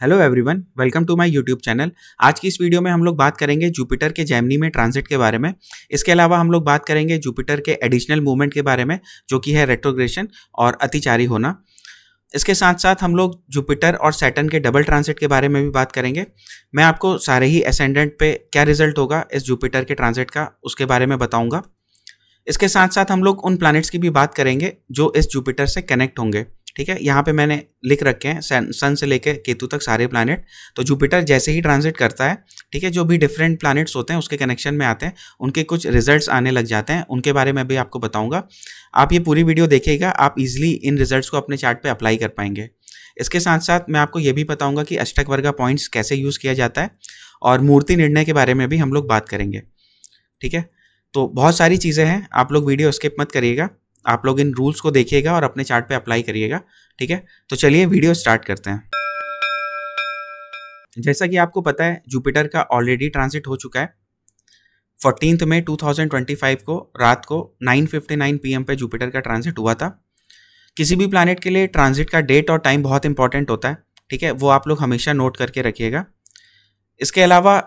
Hello everyone, welcome to my YouTube channel. आज की इस वीडियो में हम लोग बात करेंगे जुपिटर के जेमिनी में ट्रांजिट के बारे में। इसके अलावा हम लोग बात करेंगे जुपिटर के एडिशनल मूवमेंट के बारे में, जो कि है रेट्रोग्रेशन और अतिचारी होना। इसके साथ साथ हम लोग जुपिटर और सैटर्न के डबल ट्रांजिट के बारे में भी बात करेंगे। मैं आपको सारे ही एसेंडेंट पे क्या रिजल्ट होगा इस जुपिटर के ट्रांजिट का, उसके बारे में बताऊंगा। इसके साथ साथ हम लोग उन प्लैनेट्स की भी बात करेंगे जो इस जुपिटर से कनेक्ट होंगे। ठीक है, यहाँ पे मैंने लिख रखे हैं सन से लेकर केतु तक सारे प्लैनेट। तो जुपिटर जैसे ही ट्रांजिट करता है, ठीक है, जो भी डिफरेंट प्लैनेट्स होते हैं उसके कनेक्शन में आते हैं, उनके कुछ रिजल्ट्स आने लग जाते हैं, उनके बारे में भी आपको बताऊंगा। आप ये पूरी वीडियो देखिएगा, आप इजीली इन रिजल्ट्स को अपने चार्ट पे अप्लाई कर पाएंगे। इसके साथ साथ मैं आपको ये भी बताऊंगा कि अष्टक वर्ग पॉइंट्स कैसे यूज़ किया जाता है, और मूर्ति निर्णय के बारे में भी हम लोग बात करेंगे। ठीक है, तो बहुत सारी चीज़ें हैं, आप लोग वीडियो स्किप मत करिएगा, आप लोग इन रूल्स को देखिएगा और अपने चार्ट पे अप्लाई करिएगा। ठीक है, तो चलिए वीडियो स्टार्ट करते हैं। जैसा कि आपको पता है, जुपिटर का ऑलरेडी ट्रांजिट हो चुका है। 14 मई 2025 को रात को 9:59 PM पे जुपिटर का ट्रांजिट हुआ था। किसी भी प्लैनेट के लिए ट्रांजिट का डेट और टाइम बहुत इंपॉर्टेंट होता है। ठीक है, वो आप लोग हमेशा नोट करके रखिएगा। इसके अलावा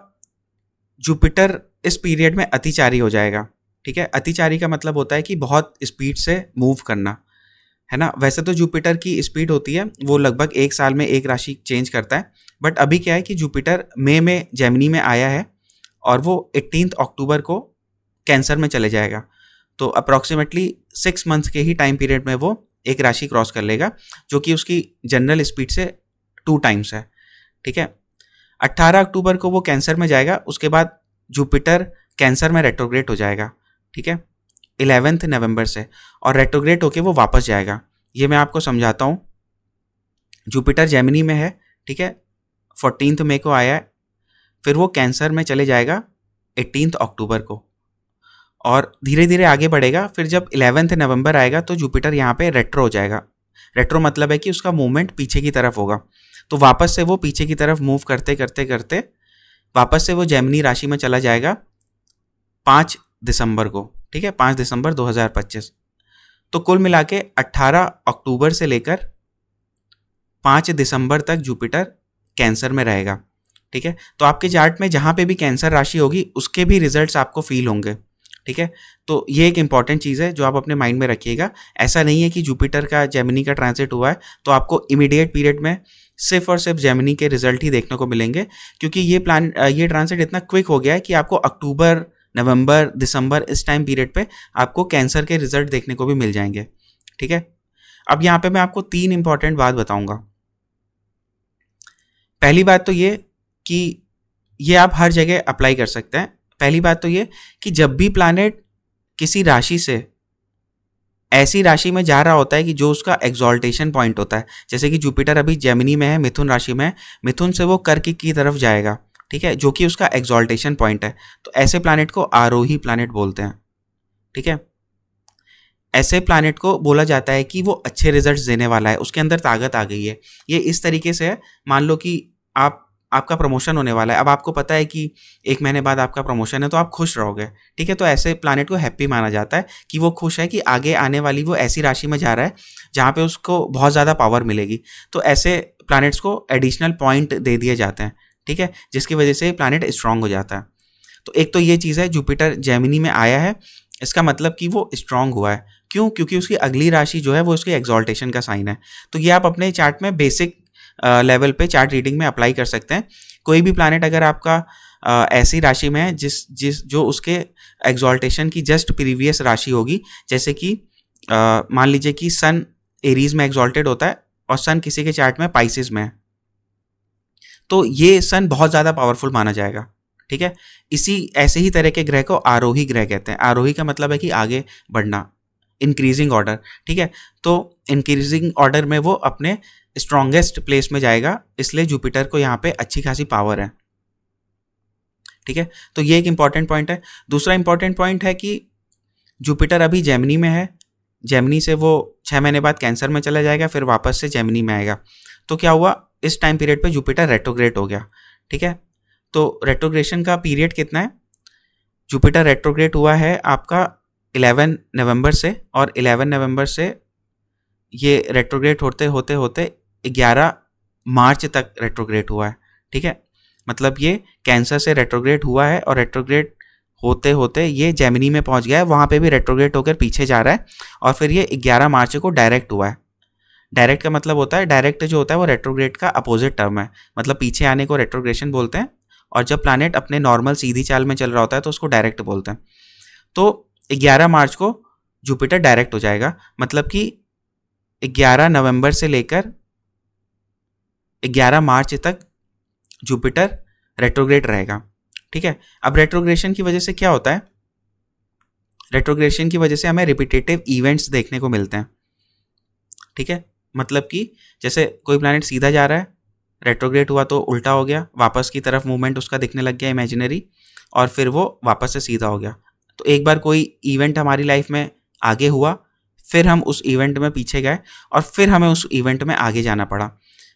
जुपिटर इस पीरियड में अतिचारी हो जाएगा। ठीक है, अतिचारी का मतलब होता है कि बहुत स्पीड से मूव करना, है ना। वैसे तो जुपिटर की स्पीड होती है, वो लगभग एक साल में एक राशि चेंज करता है। बट अभी क्या है कि जुपिटर मई में जेमिनी में आया है और वो 18 अक्टूबर को कैंसर में चले जाएगा। तो अप्रॉक्सीमेटली 6 मंथ के ही टाइम पीरियड में वो एक राशि क्रॉस कर लेगा, जो कि उसकी जनरल स्पीड से 2 टाइम्स है। ठीक है, 18 अक्टूबर को वो कैंसर में जाएगा। उसके बाद जुपिटर कैंसर में रेट्रोग्रेड हो जाएगा। ठीक है, 11 नवंबर से, और रेट्रोग्रेड होके वो वापस जाएगा। ये मैं आपको समझाता हूँ। जुपिटर जेमिनी में है, ठीक है, 14 मई को आया है, फिर वो कैंसर में चले जाएगा 18 अक्टूबर को, और धीरे धीरे आगे बढ़ेगा। फिर जब 11 नवंबर आएगा तो जुपिटर यहाँ पे रेट्रो हो जाएगा। रेट्रो मतलब है कि उसका मूवमेंट पीछे की तरफ होगा। तो वापस से वो पीछे की तरफ मूव करते करते करते वापस से वो जेमिनी राशि में चला जाएगा 5 दिसंबर को। ठीक है, 5 दिसंबर 2025। तो कुल मिला के 18 अक्टूबर से लेकर 5 दिसंबर तक जुपिटर कैंसर में रहेगा। ठीक है, तो आपके चार्ट में जहाँ पे भी कैंसर राशि होगी उसके भी रिजल्ट्स आपको फील होंगे। ठीक है, तो ये एक इंपॉर्टेंट चीज़ है जो आप अपने माइंड में रखिएगा। ऐसा नहीं है कि जुपिटर का जेमिनी का ट्रांजिट हुआ है तो आपको इमीडिएट पीरियड में सिर्फ और सिर्फ जेमिनी के रिजल्ट ही देखने को मिलेंगे, क्योंकि ये ट्रांजिट इतना क्विक हो गया है कि आपको अक्टूबर, नवंबर, दिसंबर इस टाइम पीरियड पे आपको कैंसर के रिजल्ट देखने को भी मिल जाएंगे। ठीक है, अब यहाँ पे मैं आपको 3 इंपॉर्टेंट बात बताऊंगा। पहली बात तो ये कि ये आप हर जगह अप्लाई कर सकते हैं। पहली बात तो ये कि जब भी प्लैनेट किसी राशि से ऐसी राशि में जा रहा होता है कि जो उसका एक्सॉल्टेशन पॉइंट होता है, जैसे कि जुपिटर अभी जेमिनी में है, मिथुन राशि में है, मिथुन से वो कर्क की तरफ जाएगा। ठीक है, जो कि उसका एक्सॉल्टेशन पॉइंट है, तो ऐसे प्लैनेट को आरोही प्लैनेट बोलते हैं। ठीक है, ऐसे प्लैनेट को बोला जाता है कि वो अच्छे रिजल्ट्स देने वाला है, उसके अंदर ताकत आ गई है। ये इस तरीके से है, मान लो कि आपका प्रमोशन होने वाला है, अब आपको पता है कि 1 महीने बाद आपका प्रमोशन है, तो आप खुश रहोगे। ठीक है, तो ऐसे प्लैनेट को हैप्पी माना जाता है कि वो खुश है कि आगे आने वाली वो ऐसी राशि में जा रहा है जहाँ पे उसको बहुत ज़्यादा पावर मिलेगी। तो ऐसे प्लैनेट्स को एडिशनल पॉइंट दे दिए जाते हैं। ठीक है, जिसकी वजह से प्लैनेट स्ट्रांग हो जाता है। तो एक तो ये चीज़ है, जुपिटर जेमिनी में आया है, इसका मतलब कि वो स्ट्रांग हुआ है। क्यों? क्योंकि उसकी अगली राशि जो है वो उसकी एक्सॉल्टेशन का साइन है। तो ये आप अपने चार्ट में बेसिक लेवल पे चार्ट रीडिंग में अप्लाई कर सकते हैं। कोई भी प्लैनेट अगर आपका ऐसी राशि में है जो उसके एक्सॉल्टेशन की जस्ट प्रीवियस राशि होगी, जैसे कि मान लीजिए कि सन एरीज में एक्सॉल्टेड होता है और सन किसी के चार्ट में पाइसिस में है, तो ये सन बहुत ज़्यादा पावरफुल माना जाएगा। ठीक है, ऐसे ही तरह के ग्रह को आरोही ग्रह कहते हैं। आरोही का मतलब है कि आगे बढ़ना, इंक्रीजिंग ऑर्डर। ठीक है, तो इंक्रीजिंग ऑर्डर में वो अपने स्ट्रॉन्गेस्ट प्लेस में जाएगा, इसलिए जुपिटर को यहाँ पे अच्छी खासी पावर है। ठीक है, तो ये एक इंपॉर्टेंट पॉइंट है। दूसरा इंपॉर्टेंट पॉइंट है कि जुपिटर अभी जेमिनी में है, जेमिनी से वो 6 महीने बाद कैंसर में चला जाएगा, फिर वापस से जेमिनी में आएगा। तो क्या हुआ, इस टाइम पीरियड पे जुपिटर रेट्रोग्रेड हो गया। ठीक है, तो रेट्रोग्रेशन का पीरियड कितना है? जुपिटर रेट्रोग्रेड हुआ है आपका 11 नवंबर से, और 11 नवंबर से ये रेट्रोग्रेड होते होते होते 11 मार्च तक रेट्रोग्रेड हुआ है, ठीक है। मतलब ये कैंसर से रेट्रोग्रेड हुआ है और रेट्रोग्रेड होते होते ये जेमिनी में पहुंच गया है, वहाँ पे भी रेट्रोग्रेड होकर पीछे जा रहा है और फिर ये 11 मार्च को डायरेक्ट हुआ है। डायरेक्ट का मतलब होता है, डायरेक्ट जो होता है वो रेट्रोग्रेड का अपोजिट टर्म है, मतलब पीछे आने को रेट्रोग्रेशन बोलते हैं, और जब प्लैनेट अपने नॉर्मल सीधी चाल में चल रहा होता है तो उसको डायरेक्ट बोलते हैं। तो 11 मार्च को जुपिटर डायरेक्ट हो जाएगा, मतलब कि 11 नवंबर से लेकर 11 मार्च तक जुपिटर रेट्रोग्रेड रहेगा, ठीक है। अब रेट्रोग्रेशन की वजह से क्या होता है, रेट्रोग्रेशन की वजह से हमें रिपीटेटिव इवेंट्स देखने को मिलते हैं, ठीक है। मतलब कि जैसे कोई प्लैनेट सीधा जा रहा है, रेट्रोग्रेड हुआ तो उल्टा हो गया, वापस की तरफ मूवमेंट उसका दिखने लग गया इमेजिनरी, और फिर वो वापस से सीधा हो गया। तो एक बार कोई इवेंट हमारी लाइफ में आगे हुआ, फिर हम उस इवेंट में पीछे गए और फिर हमें उस इवेंट में आगे जाना पड़ा।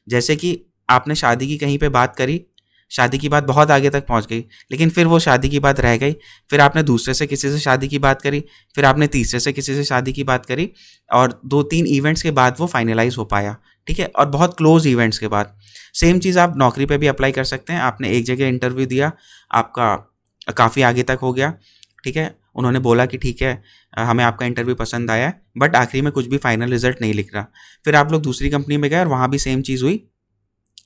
जैसे कि आपने शादी की कहीं पे बात करी, शादी की बात बहुत आगे तक पहुंच गई, लेकिन फिर वो शादी की बात रह गई, फिर आपने दूसरे से किसी से शादी की बात करी, फिर आपने तीसरे से किसी से शादी की बात करी, और 2-3 इवेंट्स के बाद वो फाइनलाइज हो पाया, ठीक है, और बहुत क्लोज इवेंट्स के बाद। सेम चीज़ आप नौकरी पे भी अप्लाई कर सकते हैं। आपने एक जगह इंटरव्यू दिया, आपका काफ़ी आगे तक हो गया, ठीक है, उन्होंने बोला कि ठीक है हमें आपका इंटरव्यू पसंद आया है, बट आखिरी में कुछ भी फाइनल रिजल्ट नहीं लिख रहा। फिर आप लोग दूसरी कंपनी में गए और वहाँ भी सेम चीज़ हुई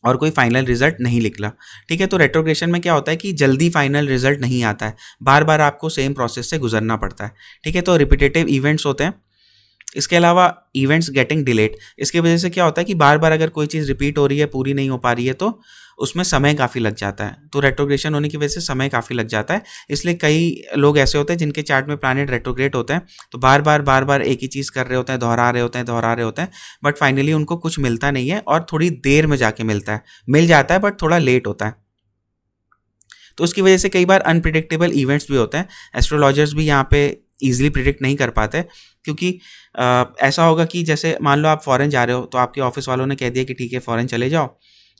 और कोई फाइनल रिजल्ट नहीं निकला, ठीक है। तो रेट्रोग्रेशन में क्या होता है कि जल्दी फाइनल रिजल्ट नहीं आता है, बार बार आपको सेम प्रोसेस से गुजरना पड़ता है, ठीक है। तो रिपीटेटिव इवेंट्स होते हैं। इसके अलावा इवेंट्स गेटिंग डिलेड, इसकी वजह से क्या होता है कि बार बार अगर कोई चीज़ रिपीट हो रही है, पूरी नहीं हो पा रही है, तो उसमें समय काफ़ी लग जाता है। तो रेट्रोग्रेशन होने की वजह से समय काफ़ी लग जाता है। इसलिए कई लोग ऐसे होते हैं जिनके चार्ट में प्लैनेट रेट्रोग्रेड होते हैं, तो बार बार एक ही चीज़ कर रहे होते हैं, दोहरा रहे होते हैं, बट फाइनली उनको कुछ मिलता नहीं है और थोड़ी देर में जाके मिलता है, मिल जाता है बट थोड़ा लेट होता है। तो उसकी वजह से कई बार अनप्रिडिक्टेबल इवेंट्स भी होते हैं। एस्ट्रोलॉजर्स भी यहाँ पे ईजिली प्रिडिक्ट नहीं कर पाते, क्योंकि ऐसा होगा कि जैसे मान लो आप फॉरेन जा रहे हो, तो आपके ऑफिस वालों ने कह दिया कि ठीक है फॉरेन चले जाओ,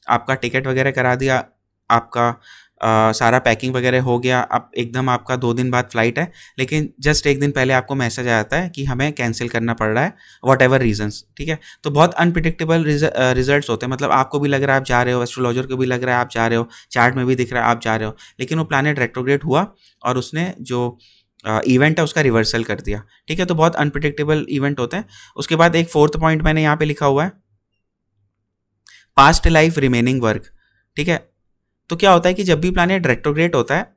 आपका टिकट वगैरह करा दिया, आपका सारा पैकिंग वगैरह हो गया, अब एकदम आपका 2 दिन बाद फ्लाइट है, लेकिन जस्ट 1 दिन पहले आपको मैसेज आ जाता है कि हमें कैंसिल करना पड़ रहा है, वॉट एवर रीजन्स, ठीक है। तो बहुत अनप्रिडिक्टेबल रिजल्ट्स होते हैं, मतलब आपको भी लग रहा है आप जा रहे हो, एस्ट्रोलॉजर को भी लग रहा है आप जा रहे हो, चार्ट में भी दिख रहा है आप जा रहे हो, लेकिन वो प्लैनेट रेट्रोग्रेड हुआ और उसने जो इवेंट है उसका रिवर्सल कर दिया, ठीक है। तो बहुत अनप्रिडिक्टेबल इवेंट होते हैं। उसके बाद एक 4th पॉइंट मैंने यहाँ पे लिखा हुआ है, पास्ट लाइफ रिमेनिंग वर्क, ठीक है। तो क्या होता है कि जब भी प्लैनेट रेट्रोग्रेड होता है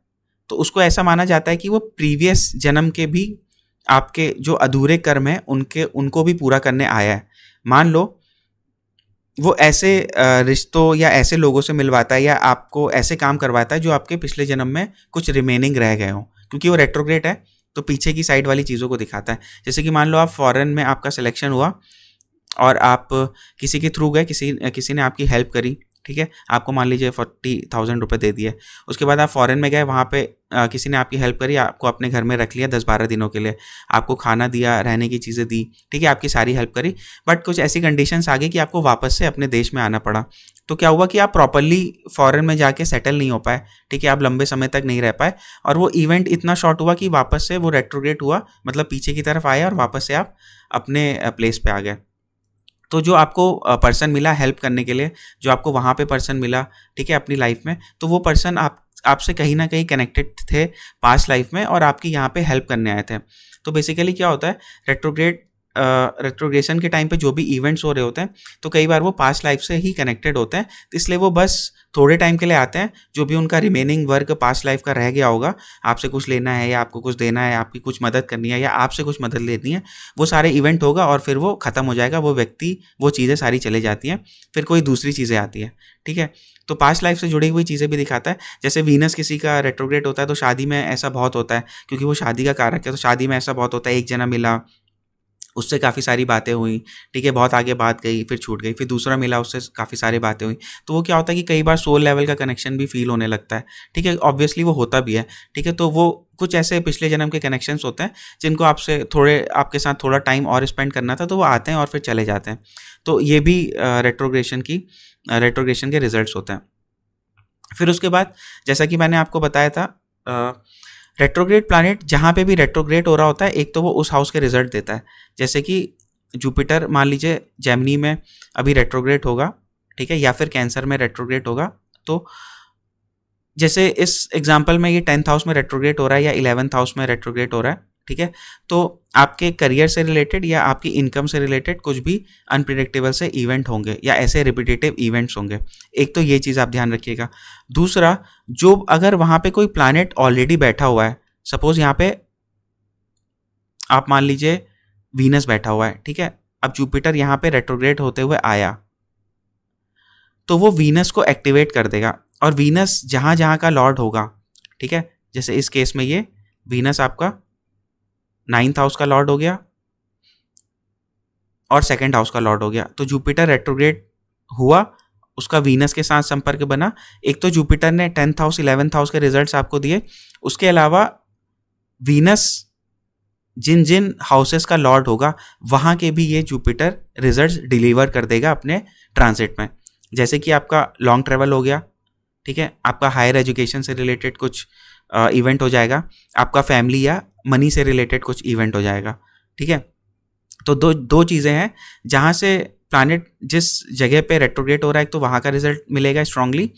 तो उसको ऐसा माना जाता है कि वो प्रीवियस जन्म के भी आपके जो अधूरे कर्म हैं उनको भी पूरा करने आया है। मान लो वो ऐसे रिश्तों या ऐसे लोगों से मिलवाता है या आपको ऐसे काम करवाता है जो आपके पिछले जन्म में कुछ रिमेनिंग रह गए हों, क्योंकि वो रेट्रोग्रेड है तो पीछे की साइड वाली चीज़ों को दिखाता है। जैसे कि मान लो आप फॉरेन में आपका सिलेक्शन हुआ और आप किसी के थ्रू गए, किसी ने आपकी हेल्प करी, ठीक है, आपको मान लीजिए 40,000 रुपये दे दिए। उसके बाद आप फॉरेन में गए, वहाँ पे किसी ने आपकी हेल्प करी, आपको अपने घर में रख लिया 10-12 दिनों के लिए, आपको खाना दिया, रहने की चीज़ें दी, ठीक है, आपकी सारी हेल्प करी, बट कुछ ऐसी कंडीशंस आ गई कि आपको वापस से अपने देश में आना पड़ा। तो क्या हुआ कि आप प्रॉपरली फॉरेन में जाके सेटल नहीं हो पाए, ठीक है, आप लंबे समय तक नहीं रह पाए, और वो इवेंट इतना शॉर्ट हुआ कि वापस से वो रेट्रोग्रेड हुआ, मतलब पीछे की तरफ आया और वापस से आप अपने प्लेस पे आ गए। तो जो आपको पर्सन मिला हेल्प करने के लिए, जो आपको वहाँ पे पर्सन मिला, ठीक है, अपनी लाइफ में, तो वो पर्सन आपसे कहीं ना कहीं कनेक्टेड थे पास्ट लाइफ में और आपकी यहाँ पे हेल्प करने आए थे। तो बेसिकली क्या होता है, रेट्रोग्रेशन के टाइम पे जो भी इवेंट्स हो रहे होते हैं तो कई बार वो पास्ट लाइफ से ही कनेक्टेड होते हैं, इसलिए वो बस थोड़े टाइम के लिए आते हैं। जो भी उनका रिमेनिंग वर्क पास्ट लाइफ का रह गया होगा, आपसे कुछ लेना है या आपको कुछ देना है, आपकी कुछ मदद करनी है या आपसे कुछ मदद लेनी है, वो सारे इवेंट होगा और फिर वो ख़त्म हो जाएगा, वो व्यक्ति, वो चीज़ें सारी चले जाती हैं, फिर कोई दूसरी चीज़ें आती है, ठीक है। तो पास्ट लाइफ से जुड़ी हुई चीज़ें भी दिखाता है। जैसे वीनस किसी का रेट्रोग्रेड होता है तो शादी में ऐसा बहुत होता है, क्योंकि वो शादी का कारक है, तो शादी में ऐसा बहुत होता है, एक जना मिला, उससे काफ़ी सारी बातें हुई, ठीक है, बहुत आगे बात गई, फिर छूट गई, फिर दूसरा मिला, उससे काफ़ी सारी बातें हुई, तो वो क्या होता है कि कई बार सोल लेवल का कनेक्शन भी फील होने लगता है, ठीक है, ऑब्वियसली वो होता भी है, ठीक है। तो वो कुछ ऐसे पिछले जन्म के कनेक्शंस होते हैं जिनको आपके साथ थोड़ा टाइम और स्पेंड करना था, तो वो आते हैं और फिर चले जाते हैं। तो ये भी रेट्रोग्रेशन के रिजल्ट्स होते हैं। फिर उसके बाद जैसा कि मैंने आपको बताया था, रेट्रोग्रेड प्लैनेट जहाँ पे भी रेट्रोग्रेड हो रहा होता है, एक तो वो उस हाउस के रिजल्ट देता है। जैसे कि जुपिटर मान लीजिए जेमिनी में अभी रेट्रोग्रेड होगा, ठीक है, या फिर कैंसर में रेट्रोग्रेड होगा। तो जैसे इस एग्जाम्पल में ये 10th हाउस में रेट्रोग्रेड हो रहा है या 11th हाउस में रेट्रोग्रेड हो रहा है, ठीक है, तो आपके करियर से रिलेटेड या आपकी इनकम से रिलेटेड कुछ भी अनप्रिडिक्टेबल से इवेंट होंगे या ऐसे रिपीटेटिव इवेंट्स होंगे। एक तो ये चीज़ आप ध्यान रखिएगा। दूसरा, जो अगर वहाँ पे कोई प्लैनेट ऑलरेडी बैठा हुआ है, सपोज यहाँ पे आप मान लीजिए वीनस बैठा हुआ है, ठीक है, अब जुपिटर यहाँ पे रेट्रोग्रेड होते हुए आया तो वो वीनस को एक्टिवेट कर देगा, और वीनस जहाँ जहाँ का लॉर्ड होगा, ठीक है, जैसे इस केस में ये वीनस आपका 9th हाउस का लॉर्ड हो गया और 2nd हाउस का लॉर्ड हो गया, तो जुपिटर रेट्रोग्रेड हुआ, उसका वीनस के साथ संपर्क बना। एक तो जुपिटर ने 10th हाउस 11th हाउस के रिजल्ट्स आपको दिए, उसके अलावा वीनस जिन जिन हाउसेस का लॉर्ड होगा वहाँ के भी ये जुपिटर रिजल्ट्स डिलीवर कर देगा अपने ट्रांजिट में। जैसे कि आपका लॉन्ग ट्रैवल हो गया, ठीक है, आपका हायर एजुकेशन से रिलेटेड कुछ इवेंट हो जाएगा, आपका फैमिली या मनी से रिलेटेड कुछ इवेंट हो जाएगा, ठीक है। तो दो चीज़ें हैं जहाँ से प्लैनेट जिस जगह पे रेट्रोग्रेड हो रहा है, तो वहाँ का रिजल्ट मिलेगा स्ट्रांगली,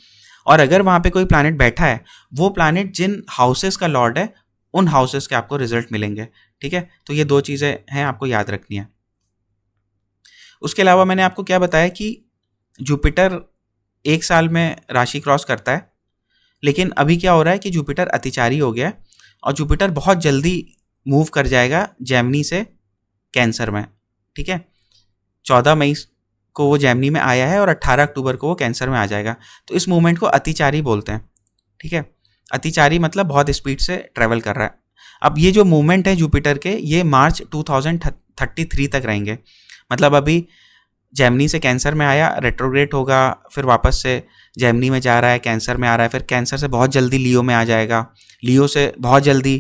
और अगर वहाँ पे कोई प्लैनेट बैठा है, वो प्लैनेट जिन हाउसेस का लॉर्ड है उन हाउसेस के आपको रिजल्ट मिलेंगे, ठीक है। तो ये 2 चीज़ें हैं आपको याद रखनी है। उसके अलावा मैंने आपको क्या बताया कि जुपिटर 1 साल में राशि क्रॉस करता है, लेकिन अभी क्या हो रहा है कि जुपिटर अतिचारी हो गया है और जुपिटर बहुत जल्दी मूव कर जाएगा जेमिनी से कैंसर में, ठीक है। 14 मई को वो जेमिनी में आया है और 18 अक्टूबर को वो कैंसर में आ जाएगा। तो इस मूवमेंट को अतिचारी बोलते हैं, ठीक है। अतिचारी मतलब बहुत स्पीड से ट्रैवल कर रहा है। अब ये जो मूवमेंट है जुपिटर के, ये मार्च 2033 तक रहेंगे। मतलब अभी जेमिनी से कैंसर में आया, रेट्रोग्रेड होगा, फिर वापस से जेमिनी में जा रहा है, कैंसर में आ रहा है, फिर कैंसर से बहुत जल्दी लियो में आ जाएगा, लियो से बहुत जल्दी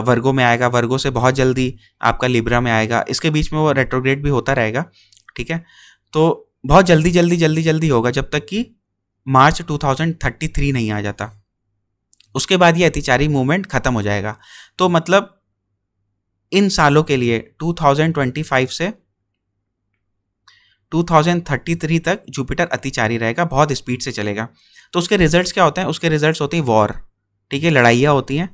वर्गो में आएगा, वर्गो से बहुत जल्दी आपका लिब्रा में आएगा। इसके बीच में वो रेट्रोग्रेड भी होता रहेगा, ठीक है। तो बहुत जल्दी जल्दी जल्दी जल्दी होगा जब तक कि मार्च 2033 नहीं आ जाता। उसके बाद ये अतिचारी मूवमेंट खत्म हो जाएगा। तो मतलब इन सालों के लिए 2025 से 2033 तक जुपिटर अतिचारी रहेगा, बहुत स्पीड से चलेगा। तो उसके रिजल्ट्स क्या होते हैं? उसके रिजल्ट्स होते हैं वॉर, ठीक है, लड़ाइयाँ होती हैं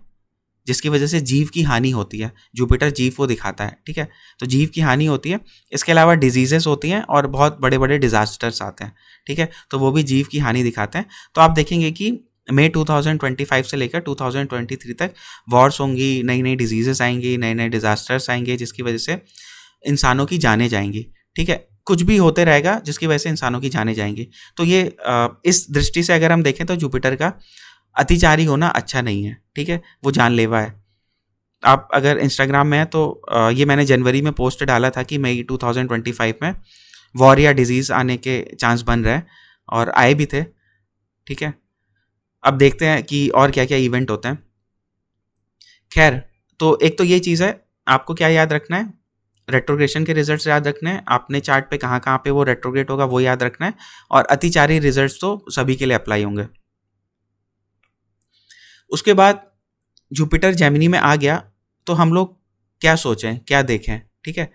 जिसकी वजह से जीव की हानि होती है। जुपिटर जीव को दिखाता है, ठीक है, तो जीव की हानि होती है। इसके अलावा डिजीजेस होती हैं और बहुत बड़े बड़े डिजास्टर्स आते हैं, ठीक है, तो वो भी जीव की हानि दिखाते हैं। तो आप देखेंगे कि मई 2025 से लेकर 2023 तक वॉर्स होंगी, नई नई डिजीजेस आएंगी, नए नए डिजास्टर्स आएंगे जिसकी वजह से इंसानों की जानें जाएंगी, ठीक है, कुछ भी होते रहेगा जिसकी वजह से इंसानों की जानें जाएंगी। तो ये इस दृष्टि से अगर हम देखें तो जुपिटर का अतिचारी होना अच्छा नहीं है, ठीक है, वो जानलेवा है। आप अगर इंस्टाग्राम में है तो ये मैंने जनवरी में पोस्ट डाला था कि मई 2025 में वॉर या डिजीज़ आने के चांस बन रहे हैं, और आए भी थे, ठीक है। अब देखते हैं कि और क्या क्या इवेंट होते हैं। खैर, तो एक तो ये चीज़ है, आपको क्या याद रखना है, रेट्रोग्रेशन के रिजल्ट्स याद रखने हैं, आपने चार्ट पे कहाँ कहाँ पे वो रेट्रोग्रेट होगा वो याद रखना है, और अतिचारी रिजल्ट्स तो सभी के लिए अप्लाई होंगे। उसके बाद जुपिटर जेमिनी में आ गया तो हम लोग क्या सोचें, क्या देखें, ठीक है।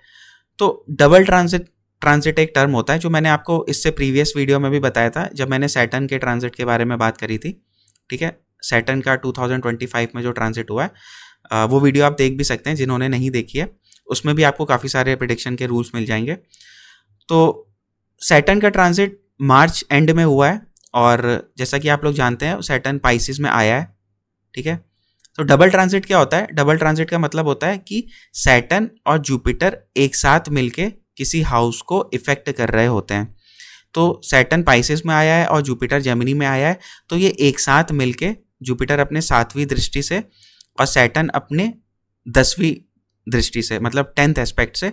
तो डबल ट्रांजिट एक टर्म होता है जो मैंने आपको इससे प्रीवियस वीडियो में भी बताया था जब मैंने सैटर्न के ट्रांजिट के बारे में बात करी थी, ठीक है। सैटर्न का 2025 में जो ट्रांजिट हुआ है वो वीडियो आप देख भी सकते हैं जिन्होंने नहीं देखी है, उसमें भी आपको काफ़ी सारे प्रेडिक्शन के रूल्स मिल जाएंगे। तो सैटर्न का ट्रांजिट मार्च एंड में हुआ है, और जैसा कि आप लोग जानते हैं सैटर्न पाइसिस में आया है, ठीक है। तो डबल ट्रांजिट क्या होता है? डबल ट्रांजिट का मतलब होता है कि सैटर्न और जुपिटर एक साथ मिलके किसी हाउस को इफेक्ट कर रहे होते हैं। तो सैटर्न पाइसिस में आया है और जुपिटर जेमिनी में आया है, तो ये एक साथ मिलके जुपिटर अपने 7वीं दृष्टि से और सैटर्न अपने 10वीं दृष्टि से, मतलब 10th एस्पेक्ट से,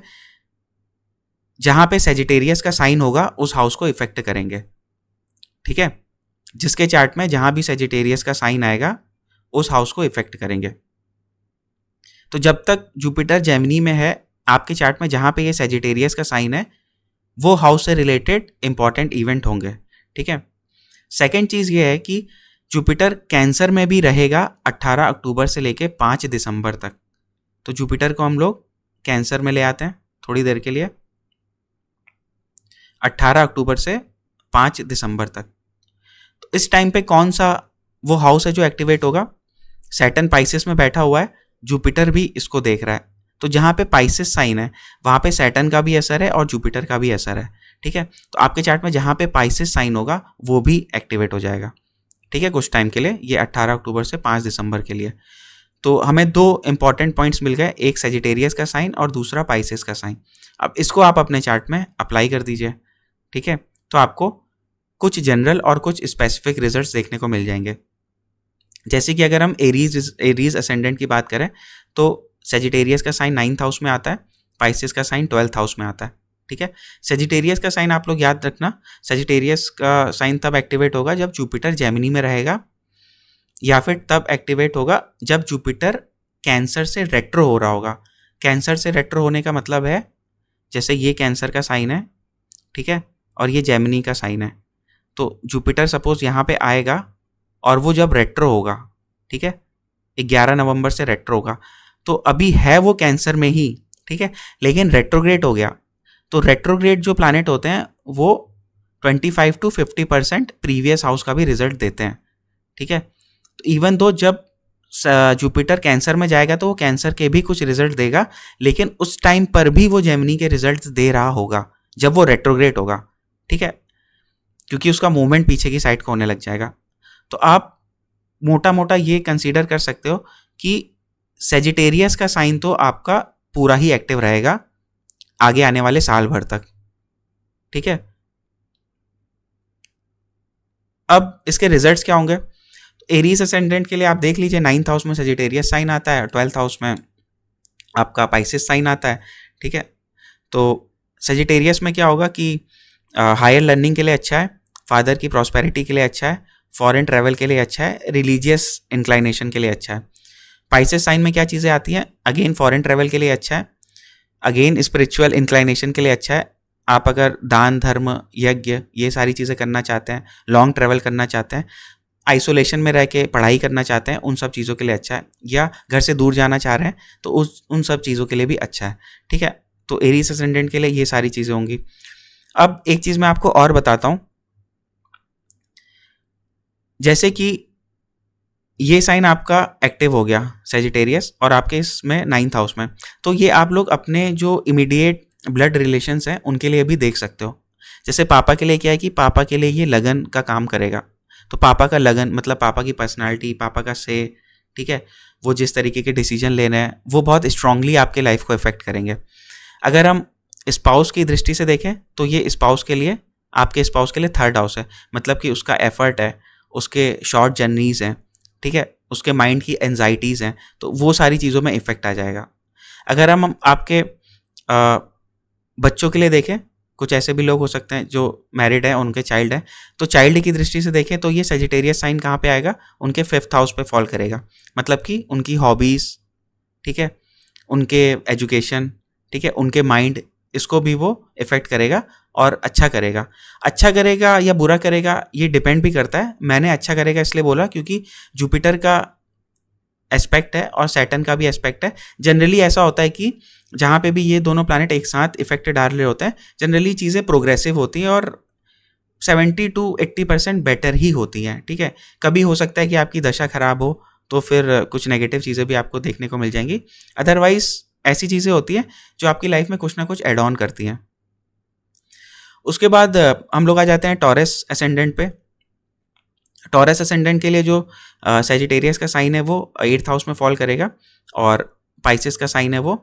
जहां पे सेजिटेरियस का साइन होगा उस हाउस को इफेक्ट करेंगे, ठीक है। जिसके चार्ट में जहां भी सेजिटेरियस का साइन आएगा उस हाउस को इफेक्ट करेंगे। तो जब तक जुपिटर जेमिनी में है आपके चार्ट में, जहां पे ये सेजिटेरियस का साइन है, वो हाउस से रिलेटेड इंपॉर्टेंट इवेंट होंगे, ठीक है। सेकेंड चीज ये है कि जुपिटर कैंसर में भी रहेगा 18 अक्टूबर से लेके 5 दिसंबर तक। तो जुपिटर को हम लोग कैंसर में ले आते हैं थोड़ी देर के लिए, 18 अक्टूबर से 5 दिसंबर तक। तो इस टाइम पे कौन सा वो हाउस है जो एक्टिवेट होगा? सैटर्न पाइसेस में बैठा हुआ है, जुपिटर भी इसको देख रहा है, तो जहाँ पे पाइसेस साइन है वहाँ पे सैटर्न का भी असर है और जुपिटर का भी असर है। ठीक है, तो आपके चार्ट में जहाँ पे पाइसेस साइन होगा वो भी एक्टिवेट हो जाएगा। ठीक है, कुछ टाइम के लिए, ये 18 अक्टूबर से 5 दिसंबर के लिए। तो हमें दो इंपॉर्टेंट पॉइंट्स मिल गए, एक सेजिटेरियस का साइन और दूसरा पाइसेस का साइन। अब इसको आप अपने चार्ट में अप्लाई कर दीजिए। ठीक है, तो आपको कुछ जनरल और कुछ स्पेसिफिक रिजल्ट्स देखने को मिल जाएंगे। जैसे कि अगर हम एरीज असेंडेंट की बात करें तो सेजिटेरियस का साइन 9th हाउस में आता है, पाइसेस का साइन 12th हाउस में आता है। ठीक है, सेजिटेरियस का साइन आप लोग याद रखना, सेजिटेरियस का साइन तब एक्टिवेट होगा जब जुपिटर जेमिनी में रहेगा, या फिर तब एक्टिवेट होगा जब जुपिटर कैंसर से रेट्रो हो रहा होगा। कैंसर से रेट्रो होने का मतलब है जैसे ये कैंसर का साइन है, ठीक है, और ये जेमिनी का साइन है, तो जुपिटर सपोज यहाँ पे आएगा और वो जब रेट्रो होगा, ठीक है, 11 नवंबर से रेट्रो होगा, तो अभी है वो कैंसर में ही, ठीक है, लेकिन रेट्रोग्रेड हो गया। तो रेट्रोग्रेड जो प्लैनेट होते हैं वो 25 to 50% प्रीवियस हाउस का भी रिजल्ट देते हैं। ठीक है, तो इवन दो जब जुपिटर कैंसर में जाएगा तो वो कैंसर के भी कुछ रिजल्ट देगा, लेकिन उस टाइम पर भी वो जेमिनी के रिजल्ट दे रहा होगा जब वो रेट्रोग्रेड होगा। ठीक है, क्योंकि उसका मूवमेंट पीछे की साइड को होने लग जाएगा। तो आप मोटा मोटा ये कंसीडर कर सकते हो कि सेजिटेरियस का साइन तो आपका पूरा ही एक्टिव रहेगा आगे आने वाले साल भर तक। ठीक है, अब इसके रिजल्ट्स क्या होंगे? एरीज असेंडेंट के लिए आप देख लीजिए, 9th हाउस में सेजिटेरियस साइन आता है, 12th हाउस में आपका पाइसेस साइन आता है। ठीक है, तो सेजिटेरियस में क्या होगा कि हायर लर्निंग के लिए अच्छा है, फादर की प्रॉस्पेरिटी के लिए अच्छा है, फॉरेन ट्रैवल के लिए अच्छा है, रिलीजियस इंक्लाइनेशन के लिए अच्छा है। पाइसेस साइन में क्या चीज़ें आती हैं? अगेन फॉरेन ट्रैवल के लिए अच्छा है, अगेन स्पिरिचुअल इंक्लाइनेशन के लिए अच्छा है। आप अगर दान धर्म यज्ञ ये सारी चीज़ें करना चाहते हैं, लॉन्ग ट्रैवल करना चाहते हैं, आइसोलेशन में रह के पढ़ाई करना चाहते हैं, उन सब चीज़ों के लिए अच्छा है, या घर से दूर जाना चाह रहे हैं तो उन सब चीज़ों के लिए भी अच्छा है। ठीक है, तो एरीज असेंडेंट के लिए ये सारी चीज़ें होंगी। अब एक चीज़ मैं आपको और बताता हूँ, जैसे कि ये साइन आपका एक्टिव हो गया सेजिटेरियस और आपके इसमें 9th हाउस में, तो ये आप लोग अपने जो इमीडिएट ब्लड रिलेशंस हैं उनके लिए भी देख सकते हो। जैसे पापा के लिए क्या है कि पापा के लिए ये लगन का काम करेगा, तो पापा का लगन मतलब पापा की पर्सनालिटी, पापा का से, ठीक है, वो जिस तरीके के डिसीजन ले रहे हैं वो बहुत स्ट्रांगली आपके लाइफ को इफेक्ट करेंगे। अगर हम स्पाउस की दृष्टि से देखें तो ये स्पाउस के लिए, आपके स्पाउस के लिए 3rd हाउस है, मतलब कि उसका एफर्ट है, उसके शॉर्ट जर्नीज हैं, ठीक है, उसके माइंड की एंजाइटीज़ हैं, तो वो सारी चीज़ों में इफेक्ट आ जाएगा। अगर हम आपके बच्चों के लिए देखें, कुछ ऐसे भी लोग हो सकते हैं जो मैरिड है, उनके चाइल्ड है, तो चाइल्ड की दृष्टि से देखें तो ये सेजिटेरियस साइन कहाँ पे आएगा? उनके 5th हाउस पे फॉल करेगा, मतलब कि उनकी हॉबीज़, ठीक है, उनके एजुकेशन, ठीक है, उनके माइंड, इसको भी वो इफेक्ट करेगा और अच्छा करेगा। अच्छा करेगा या बुरा करेगा ये डिपेंड भी करता है। मैंने अच्छा करेगा इसलिए बोला क्योंकि जुपिटर का एस्पेक्ट है और सैटर्न का भी एस्पेक्ट है। जनरली ऐसा होता है कि जहाँ पे भी ये दोनों प्लैनेट एक साथ इफेक्ट डाल रहे होते हैं, जनरली चीज़ें प्रोग्रेसिव होती हैं और 70 to 80% बेटर ही होती हैं। ठीक है, कभी हो सकता है कि आपकी दशा खराब हो तो फिर कुछ नेगेटिव चीज़ें भी आपको देखने को मिल जाएंगी, अदरवाइज ऐसी चीज़ें होती हैं जो आपकी लाइफ में कुछ ना कुछ एड ऑन करती हैं। उसके बाद हम लोग आ जाते हैं टॉरस असेंडेंट पे। टॉरस असेंडेंट के लिए जो सेजिटेरियस का साइन है वो 8th हाउस में फॉल करेगा और पाइसेस का साइन है वो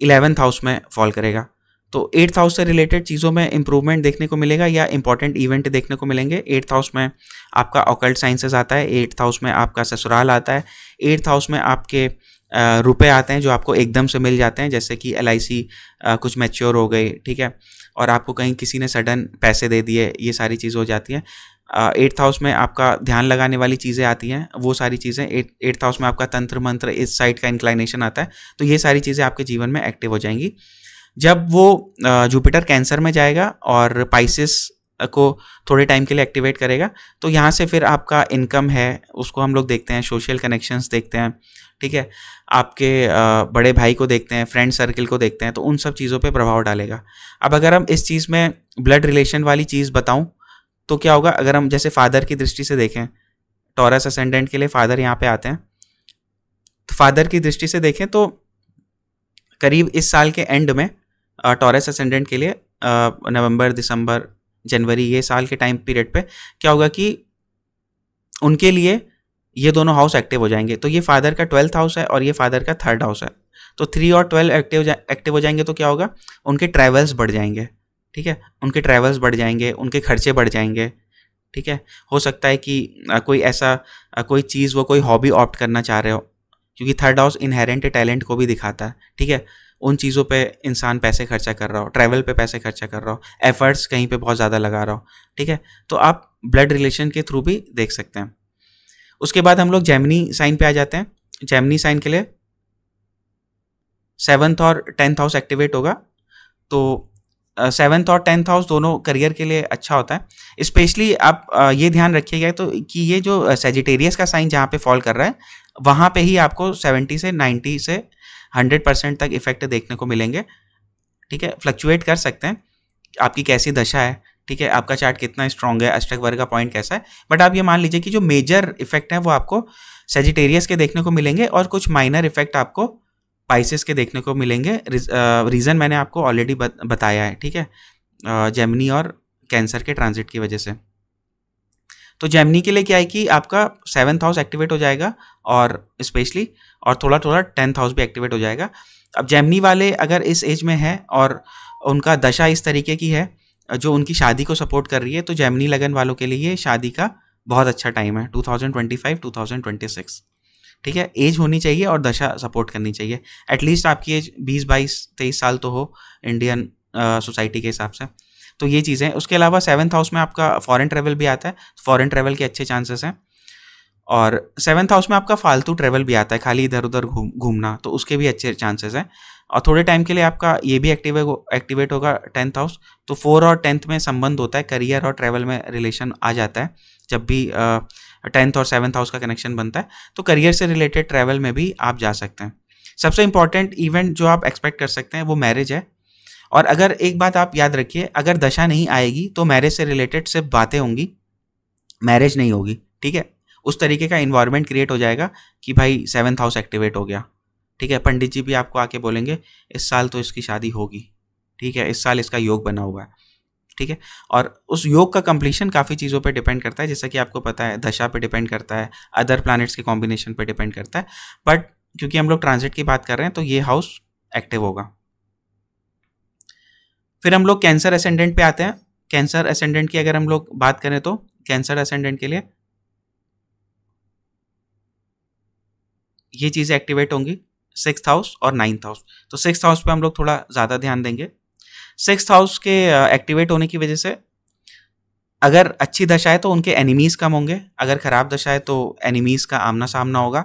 11th हाउस में फॉल करेगा। तो 8th हाउस से रिलेटेड चीज़ों में इंप्रूवमेंट देखने को मिलेगा या इंपॉर्टेंट इवेंट देखने को मिलेंगे। 8th हाउस में आपका ऑकल्ट साइंसेस आता है, 8th हाउस में आपका ससुराल आता है, 8th हाउस में आपके रुपए आते हैं जो आपको एकदम से मिल जाते हैं, जैसे कि LIC कुछ मैच्योर हो गई, ठीक है, और आपको कहीं किसी ने सडन पैसे दे दिए, ये सारी चीज़ हो जाती हैं। 8th हाउस में आपका ध्यान लगाने वाली चीज़ें आती हैं, वो सारी चीज़ें 8th हाउस में आपका तंत्र मंत्र इस साइड का इंक्लाइनेशन आता है, तो ये सारी चीज़ें आपके जीवन में एक्टिव हो जाएंगी। जब वो जुपिटर कैंसर में जाएगा और पाइसेस को थोड़े टाइम के लिए एक्टिवेट करेगा, तो यहाँ से फिर आपका इनकम है उसको हम लोग देखते हैं, सोशल कनेक्शंस देखते हैं, ठीक है, आपके बड़े भाई को देखते हैं, फ्रेंड सर्कल को देखते हैं, तो उन सब चीज़ों पे प्रभाव डालेगा। अब अगर हम इस चीज़ में ब्लड रिलेशन वाली चीज़ बताऊं तो क्या होगा, अगर हम जैसे फादर की दृष्टि से देखें, टॉरस असेंडेंट के लिए फादर यहाँ पे आते हैं, तो फादर की दृष्टि से देखें तो करीब इस साल के एंड में टॉरस असेंडेंट के लिए नवंबर, दिसंबर, जनवरी, ये साल के टाइम पीरियड पे क्या होगा कि उनके लिए ये दोनों हाउस एक्टिव हो जाएंगे। तो ये फादर का 12th हाउस है और ये फादर का 3rd हाउस है। तो 3 और 12 एक्टिव हो जाएंगे तो क्या होगा, उनके ट्रैवल्स बढ़ जाएंगे, ठीक है, उनके ट्रैवल्स बढ़ जाएंगे, उनके खर्चे बढ़ जाएंगे, ठीक है। हो सकता है कि कोई ऐसा कोई चीज़, वो कोई हॉबी ऑप्ट करना चाह रहे हो, क्योंकि 3rd हाउस इनहेरेंट टैलेंट को भी दिखाता है, ठीक है। उन चीज़ों पे इंसान पैसे खर्चा कर रहा हो, ट्रैवल पे पैसे खर्चा कर रहा हो, एफर्ट्स कहीं पे बहुत ज़्यादा लगा रहा हो, ठीक है। तो आप ब्लड रिलेशन के थ्रू भी देख सकते हैं। उसके बाद हम लोग जेमिनी साइन पे आ जाते हैं। जेमिनी साइन के लिए 7th और 10th हाउस एक्टिवेट होगा। तो 7th और 10th हाउस दोनों करियर के लिए अच्छा होता है। स्पेशली आप ये ध्यान रखिएगा तो कि ये जो सेजिटेरियस का साइन जहाँ पे फॉल कर रहा है, वहाँ पे ही आपको 70 से 90 से 100% तक इफेक्ट देखने को मिलेंगे, ठीक है। फ्लक्चुएट कर सकते हैं, आपकी कैसी दशा है, ठीक है, आपका चार्ट कितना स्ट्रांग है, अष्टक वर्ग का पॉइंट कैसा है, बट आप ये मान लीजिए कि जो मेजर इफेक्ट है वो आपको सेजिटेरियस के देखने को मिलेंगे और कुछ माइनर इफेक्ट आपको पाइसेस के देखने को मिलेंगे। रीज़न मैंने आपको ऑलरेडी बताया है, ठीक है, जेमिनी और कैंसर के ट्रांजिट की वजह से। तो जेमिनी के लिए क्या है कि आपका 7th हाउस एक्टिवेट हो जाएगा और स्पेशली और थोड़ा थोड़ा 10th हाउस भी एक्टिवेट हो जाएगा। अब जेमिनी वाले अगर इस एज में है और उनका दशा इस तरीके की है जो उनकी शादी को सपोर्ट कर रही है, तो जेमिनी लगन वालों के लिए ये शादी का बहुत अच्छा टाइम है, 2025-2026, ठीक है। एज होनी चाहिए और दशा सपोर्ट करनी चाहिए। एटलीस्ट आपकी एज 20, 22, 23 साल तो हो इंडियन सोसाइटी के हिसाब से। तो ये चीज़ें। उसके अलावा 7th हाउस में आपका फॉरेन ट्रैवल भी आता है, फॉरेन ट्रैवल के अच्छे चांसेस हैं। और 7th हाउस में आपका फालतू ट्रैवल भी आता है, खाली इधर उधर घूमना, तो उसके भी अच्छे चांसेस हैं। और थोड़े टाइम के लिए आपका ये भी एक्टिवेट होगा 10th हाउस। तो 4 और 10th में संबंध होता है, करियर और ट्रैवल में रिलेशन आ जाता है जब भी 10th और 7th हाउस का कनेक्शन बनता है। तो करियर से रिलेटेड ट्रैवल में भी आप जा सकते हैं। सबसे इंपॉर्टेंट इवेंट जो आप एक्सपेक्ट कर सकते हैं वो मैरिज है। और अगर एक बात आप याद रखिए, अगर दशा नहीं आएगी तो मैरिज से रिलेटेड सिर्फ बातें होंगी, मैरिज नहीं होगी, ठीक है। उस तरीके का इन्वायरमेंट क्रिएट हो जाएगा कि भाई 7th हाउस एक्टिवेट हो गया, ठीक है। पंडित जी भी आपको आके बोलेंगे इस साल तो इसकी शादी होगी, ठीक है, इस साल इसका योग बना हुआ है, ठीक है। और उस योग का कंप्लीशन काफ़ी चीज़ों पे डिपेंड करता है, जैसा कि आपको पता है, दशा पे डिपेंड करता है, अदर प्लैनेट्स के कॉम्बिनेशन पे डिपेंड करता है। बट क्योंकि हम लोग ट्रांजिट की बात कर रहे हैं तो ये हाउस एक्टिव होगा। फिर हम लोग कैंसर असेंडेंट पे आते हैं। कैंसर असेंडेंट की अगर हम लोग बात करें तो कैंसर असेंडेंट के लिए ये चीज़ें एक्टिवेट होंगी, 6th हाउस और 9th हाउस। तो 6th हाउस पे हम लोग थोड़ा ज़्यादा ध्यान देंगे। 6th हाउस के एक्टिवेट होने की वजह से अगर अच्छी दशा है तो उनके एनिमीज़ कम होंगे, अगर ख़राब दशा है तो एनिमीज़ का आमना सामना होगा।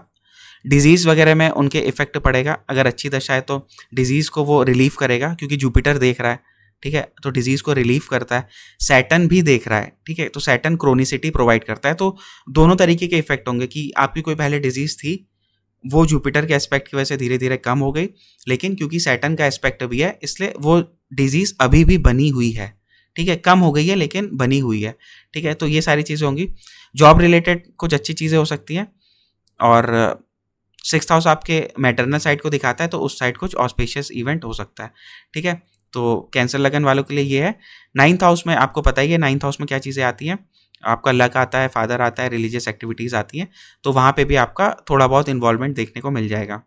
डिजीज़ वगैरह में उनके इफेक्ट पड़ेगा। अगर अच्छी दशा है तो डिजीज़ को वो रिलीफ करेगा, क्योंकि जुपिटर देख रहा है, ठीक है, तो डिजीज़ को रिलीफ करता है। सैटर्न भी देख रहा है, ठीक है, तो सैटर्न क्रोनिसिटी प्रोवाइड करता है। तो दोनों तरीके के इफेक्ट होंगे कि आपकी कोई पहले डिजीज़ थी, वो जुपिटर के एस्पेक्ट की वजह से धीरे धीरे कम हो गई, लेकिन क्योंकि सैटर्न का एस्पेक्ट भी है इसलिए वो डिजीज़ अभी भी बनी हुई है, ठीक है, कम हो गई है लेकिन बनी हुई है, ठीक है। तो ये सारी चीज़ें होंगी। जॉब रिलेटेड कुछ अच्छी चीज़ें हो सकती हैं। और 6th हाउस आपके मैटरनल साइड को दिखाता है, तो उस साइड कुछ ऑस्पिशियस इवेंट हो सकता है, ठीक है। तो कैंसर लगन वालों के लिए ये है। 9th हाउस में आपको पता ही है 9th हाउस में क्या चीज़ें आती हैं, आपका लक आता है, फादर आता है, रिलीजियस एक्टिविटीज़ आती हैं, तो वहाँ पे भी आपका थोड़ा बहुत इन्वॉल्वमेंट देखने को मिल जाएगा।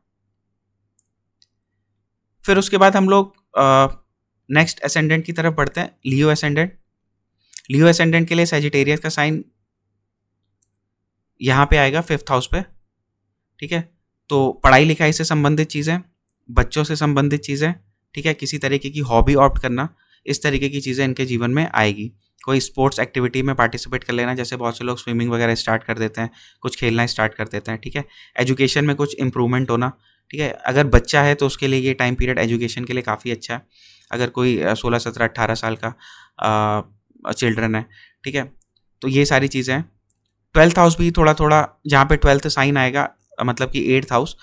फिर उसके बाद हम लोग नेक्स्ट असेंडेंट की तरफ बढ़ते हैं, लियो असेंडेंट। लियो असेंडेंट के लिए सैजिटेरियस का साइन यहाँ पे आएगा 5th हाउस पे, ठीक है। तो पढ़ाई लिखाई से संबंधित चीज़ें, बच्चों से संबंधित चीज़ें, ठीक है, किसी तरीके की हॉबी ऑप्ट करना, इस तरीके की चीज़ें इनके जीवन में आएगी। कोई स्पोर्ट्स एक्टिविटी में पार्टिसिपेट कर लेना, जैसे बहुत से लोग स्विमिंग वगैरह स्टार्ट कर देते हैं, कुछ खेलना स्टार्ट कर देते हैं, ठीक है। एजुकेशन में कुछ इंप्रूवमेंट होना, ठीक है। अगर बच्चा है तो उसके लिए ये टाइम पीरियड एजुकेशन के लिए काफ़ी अच्छा है। अगर कोई 16, 17, 18 साल का चिल्ड्रन है, ठीक है, तो ये सारी चीज़ें हैं। 12th हाउस भी थोड़ा थोड़ा, जहाँ पे 12th साइन आएगा, मतलब कि 8th हाउस,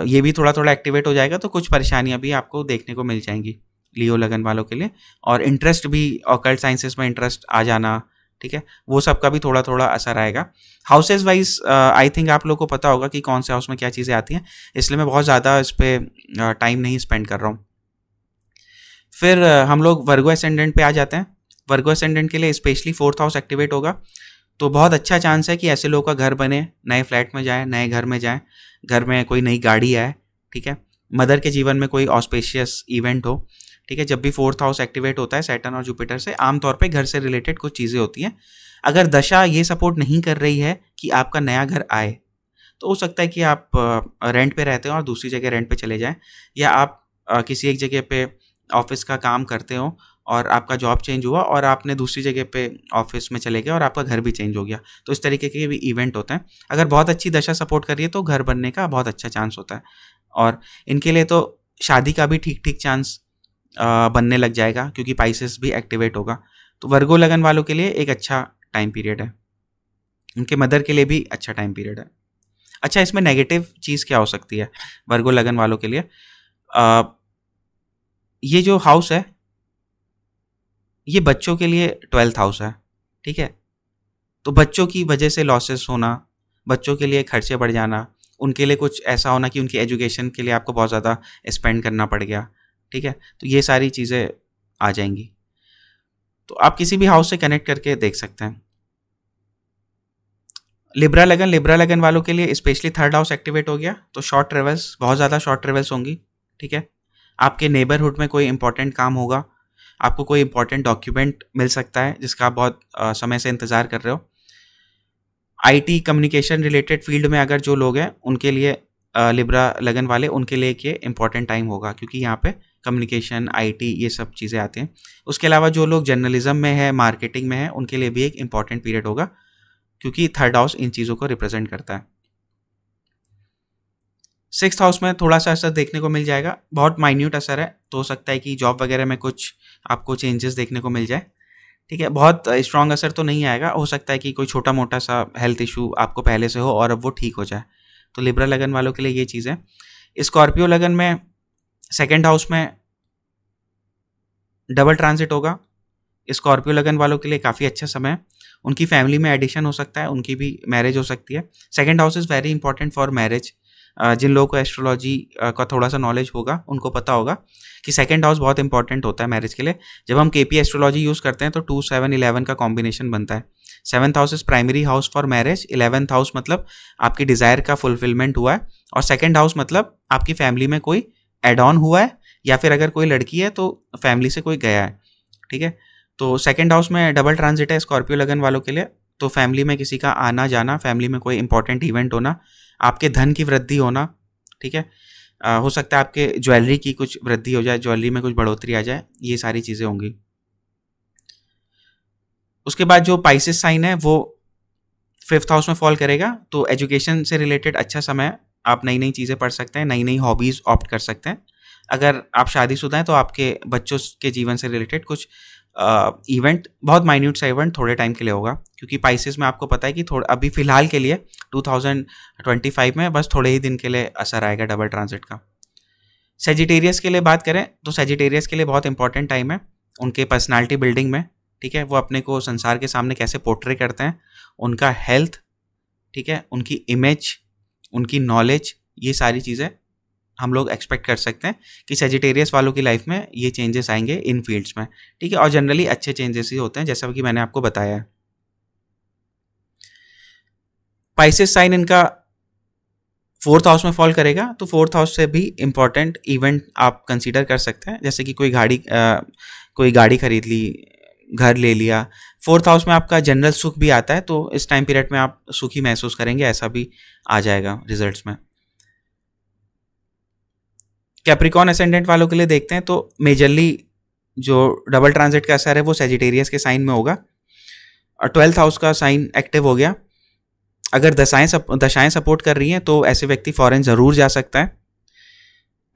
ये भी थोड़ा थोड़ा एक्टिवेट हो जाएगा, तो कुछ परेशानियाँ भी आपको देखने को मिल जाएंगी लियो लगन वालों के लिए, और इंटरेस्ट भी ऑकल्ट साइंसेस में इंटरेस्ट आ जाना, ठीक है, वो सब का भी थोड़ा थोड़ा असर आएगा। हाउसेज वाइज आई थिंक आप लोग को पता होगा कि कौन से हाउस में क्या चीज़ें आती हैं, इसलिए मैं बहुत ज़्यादा इस पर टाइम नहीं स्पेंड कर रहा हूँ। फिर हम लोग वर्गो एसेंडेंट पे आ जाते हैं। वर्गो एसेंडेंट के लिए स्पेशली 4th हाउस एक्टिवेट होगा, तो बहुत अच्छा चांस है कि ऐसे लोगों का घर बने, नए फ्लैट में जाए, नए घर में जाए, घर में कोई नई गाड़ी आए, ठीक है, मदर के जीवन में कोई ऑस्पेशियस इवेंट हो, ठीक है। जब भी 4th हाउस एक्टिवेट होता है सैटर्न और जुपिटर से, आमतौर पे घर से रिलेटेड कुछ चीज़ें होती हैं। अगर दशा ये सपोर्ट नहीं कर रही है कि आपका नया घर आए, तो हो सकता है कि आप रेंट पे रहते हो और दूसरी जगह रेंट पे चले जाएं, या आप किसी एक जगह पे ऑफिस का काम करते हो और आपका जॉब चेंज हुआ और आपने दूसरी जगह पे ऑफिस में चले गए और आपका घर भी चेंज हो गया। तो इस तरीके के भी इवेंट होते हैं। अगर बहुत अच्छी दशा सपोर्ट कर रही है तो घर बनने का बहुत अच्छा चांस होता है, और इनके लिए तो शादी का भी ठीक ठीक चांस बनने लग जाएगा, क्योंकि पाइसेस भी एक्टिवेट होगा। तो वर्गो लगन वालों के लिए एक अच्छा टाइम पीरियड है, उनके मदर के लिए भी अच्छा टाइम पीरियड है। अच्छा, इसमें नेगेटिव चीज़ क्या हो सकती है वर्गो लगन वालों के लिए? ये जो हाउस है ये बच्चों के लिए 12th हाउस है, ठीक है। तो बच्चों की वजह से लॉसेस होना, बच्चों के लिए खर्चे बढ़ जाना, उनके लिए कुछ ऐसा होना कि उनकी एजुकेशन के लिए आपको बहुत ज़्यादा स्पेंड करना पड़ गया, ठीक है, तो ये सारी चीज़ें आ जाएंगी। तो आप किसी भी हाउस से कनेक्ट करके देख सकते हैं। लिब्रा लगन वालों के लिए स्पेशली 3rd हाउस एक्टिवेट हो गया, तो शॉर्ट ट्रेवल्स, बहुत ज़्यादा शॉर्ट ट्रेवल्स होंगी, ठीक है। आपके नेबरहुड में कोई इंपॉर्टेंट काम होगा, आपको कोई इंपॉर्टेंट डॉक्यूमेंट मिल सकता है जिसका आप बहुत समय से इंतज़ार कर रहे हो। आईटी कम्युनिकेशन रिलेटेड फील्ड में अगर जो लोग हैं उनके लिए लिब्रा लगन वाले, उनके लिए ये इंपॉर्टेंट टाइम होगा, क्योंकि यहाँ पे कम्युनिकेशन, आईटी, ये सब चीज़ें आती हैं। उसके अलावा जो लोग जर्नलिज्म में है, मार्केटिंग में है, उनके लिए भी एक इंपॉर्टेंट पीरियड होगा, क्योंकि 3rd हाउस इन चीज़ों को रिप्रेजेंट करता है। 6th हाउस में थोड़ा सा असर देखने को मिल जाएगा, बहुत माइन्यूट असर है, तो हो सकता है कि जॉब वगैरह में कुछ आपको चेंजेस देखने को मिल जाए, ठीक है। बहुत स्ट्रॉन्ग असर तो नहीं आएगा, हो सकता है कि कोई छोटा मोटा सा हेल्थ इशू आपको पहले से हो और अब वो ठीक हो जाए। तो लिब्रा लगन वालों के लिए ये चीज़ है। स्कॉर्पियो लगन में 2nd हाउस में डबल ट्रांजिट होगा। स्कॉर्पियो लगन वालों के लिए काफ़ी अच्छा समय है, उनकी फैमिली में एडिशन हो सकता है, उनकी भी मैरिज हो सकती है। 2nd house is very important for marriage. जिन लोगों को एस्ट्रोलॉजी का थोड़ा सा नॉलेज होगा उनको पता होगा कि 2nd हाउस बहुत इंपॉर्टेंट होता है मैरिज के लिए। जब हम केपी एस्ट्रोलॉजी यूज़ करते हैं तो 2, 7, 11 का कॉम्बिनेशन बनता है। 7th house is primary house for marriage, 11th house मतलब आपकी डिज़ायर का फुलफिलमेंट हुआ है, और 2nd हाउस मतलब आपकी फैमिली में कोई एड ऑन हुआ है, या फिर अगर कोई लड़की है तो फैमिली से कोई गया है, ठीक है। तो 2nd हाउस में डबल ट्रांजिट है स्कॉर्पियो लगन वालों के लिए, तो फैमिली में किसी का आना जाना, फैमिली में कोई इंपॉर्टेंट इवेंट होना, आपके धन की वृद्धि होना, ठीक है। हो सकता है आपके ज्वेलरी की कुछ वृद्धि हो जाए, ज्वेलरी में कुछ बढ़ोतरी आ जाए, ये सारी चीज़ें होंगी। उसके बाद जो पाइसेस साइन है वो 5th हाउस में फॉल करेगा, तो एजुकेशन से रिलेटेड अच्छा समय है, आप नई नई चीज़ें पढ़ सकते हैं, नई नई हॉबीज़ ऑप्ट कर सकते हैं। अगर आप शादीशुदा हैं तो आपके बच्चों के जीवन से रिलेटेड कुछ इवेंट, बहुत माइन्यूट सा इवेंट थोड़े टाइम के लिए होगा, क्योंकि पाइसेस में आपको पता है कि थोड़ा अभी फ़िलहाल के लिए 2025 में बस थोड़े ही दिन के लिए असर आएगा डबल ट्रांजिट का। सेजिटेरियस के लिए बात करें तो सेजिटेरियस के लिए बहुत इंपॉर्टेंट टाइम है उनके पर्सनालिटी बिल्डिंग में, ठीक है। वो अपने को संसार के सामने कैसे पोर्ट्रे करते हैं, उनका हेल्थ, ठीक है, उनकी इमेज, उनकी नॉलेज, ये सारी चीज़ें हम लोग एक्सपेक्ट कर सकते हैं कि सेजिटेरियस वालों की लाइफ में ये चेंजेस आएंगे इन फील्ड्स में, ठीक है। और जनरली अच्छे चेंजेस ही होते हैं, जैसा कि मैंने आपको बताया है। पाइसेस साइन इनका 4th हाउस में फॉल करेगा, तो 4th हाउस से भी इंपॉर्टेंट इवेंट आप कंसीडर कर सकते हैं, जैसे कि कोई गाड़ी खरीद ली, घर ले लिया। 4th हाउस में आपका जनरल सुख भी आता है, तो इस टाइम पीरियड में आप सुखी महसूस करेंगे, ऐसा भी आ जाएगा रिजल्ट्स में। कैप्रिकॉन असेंडेंट वालों के लिए देखते हैं, तो मेजरली जो डबल ट्रांजिट का असर है वो सेजिटेरियस के साइन में होगा, और 12th हाउस का साइन एक्टिव हो गया। अगर दशाएं सपोर्ट कर रही हैं तो ऐसे व्यक्ति फॉरेन ज़रूर जा सकता है।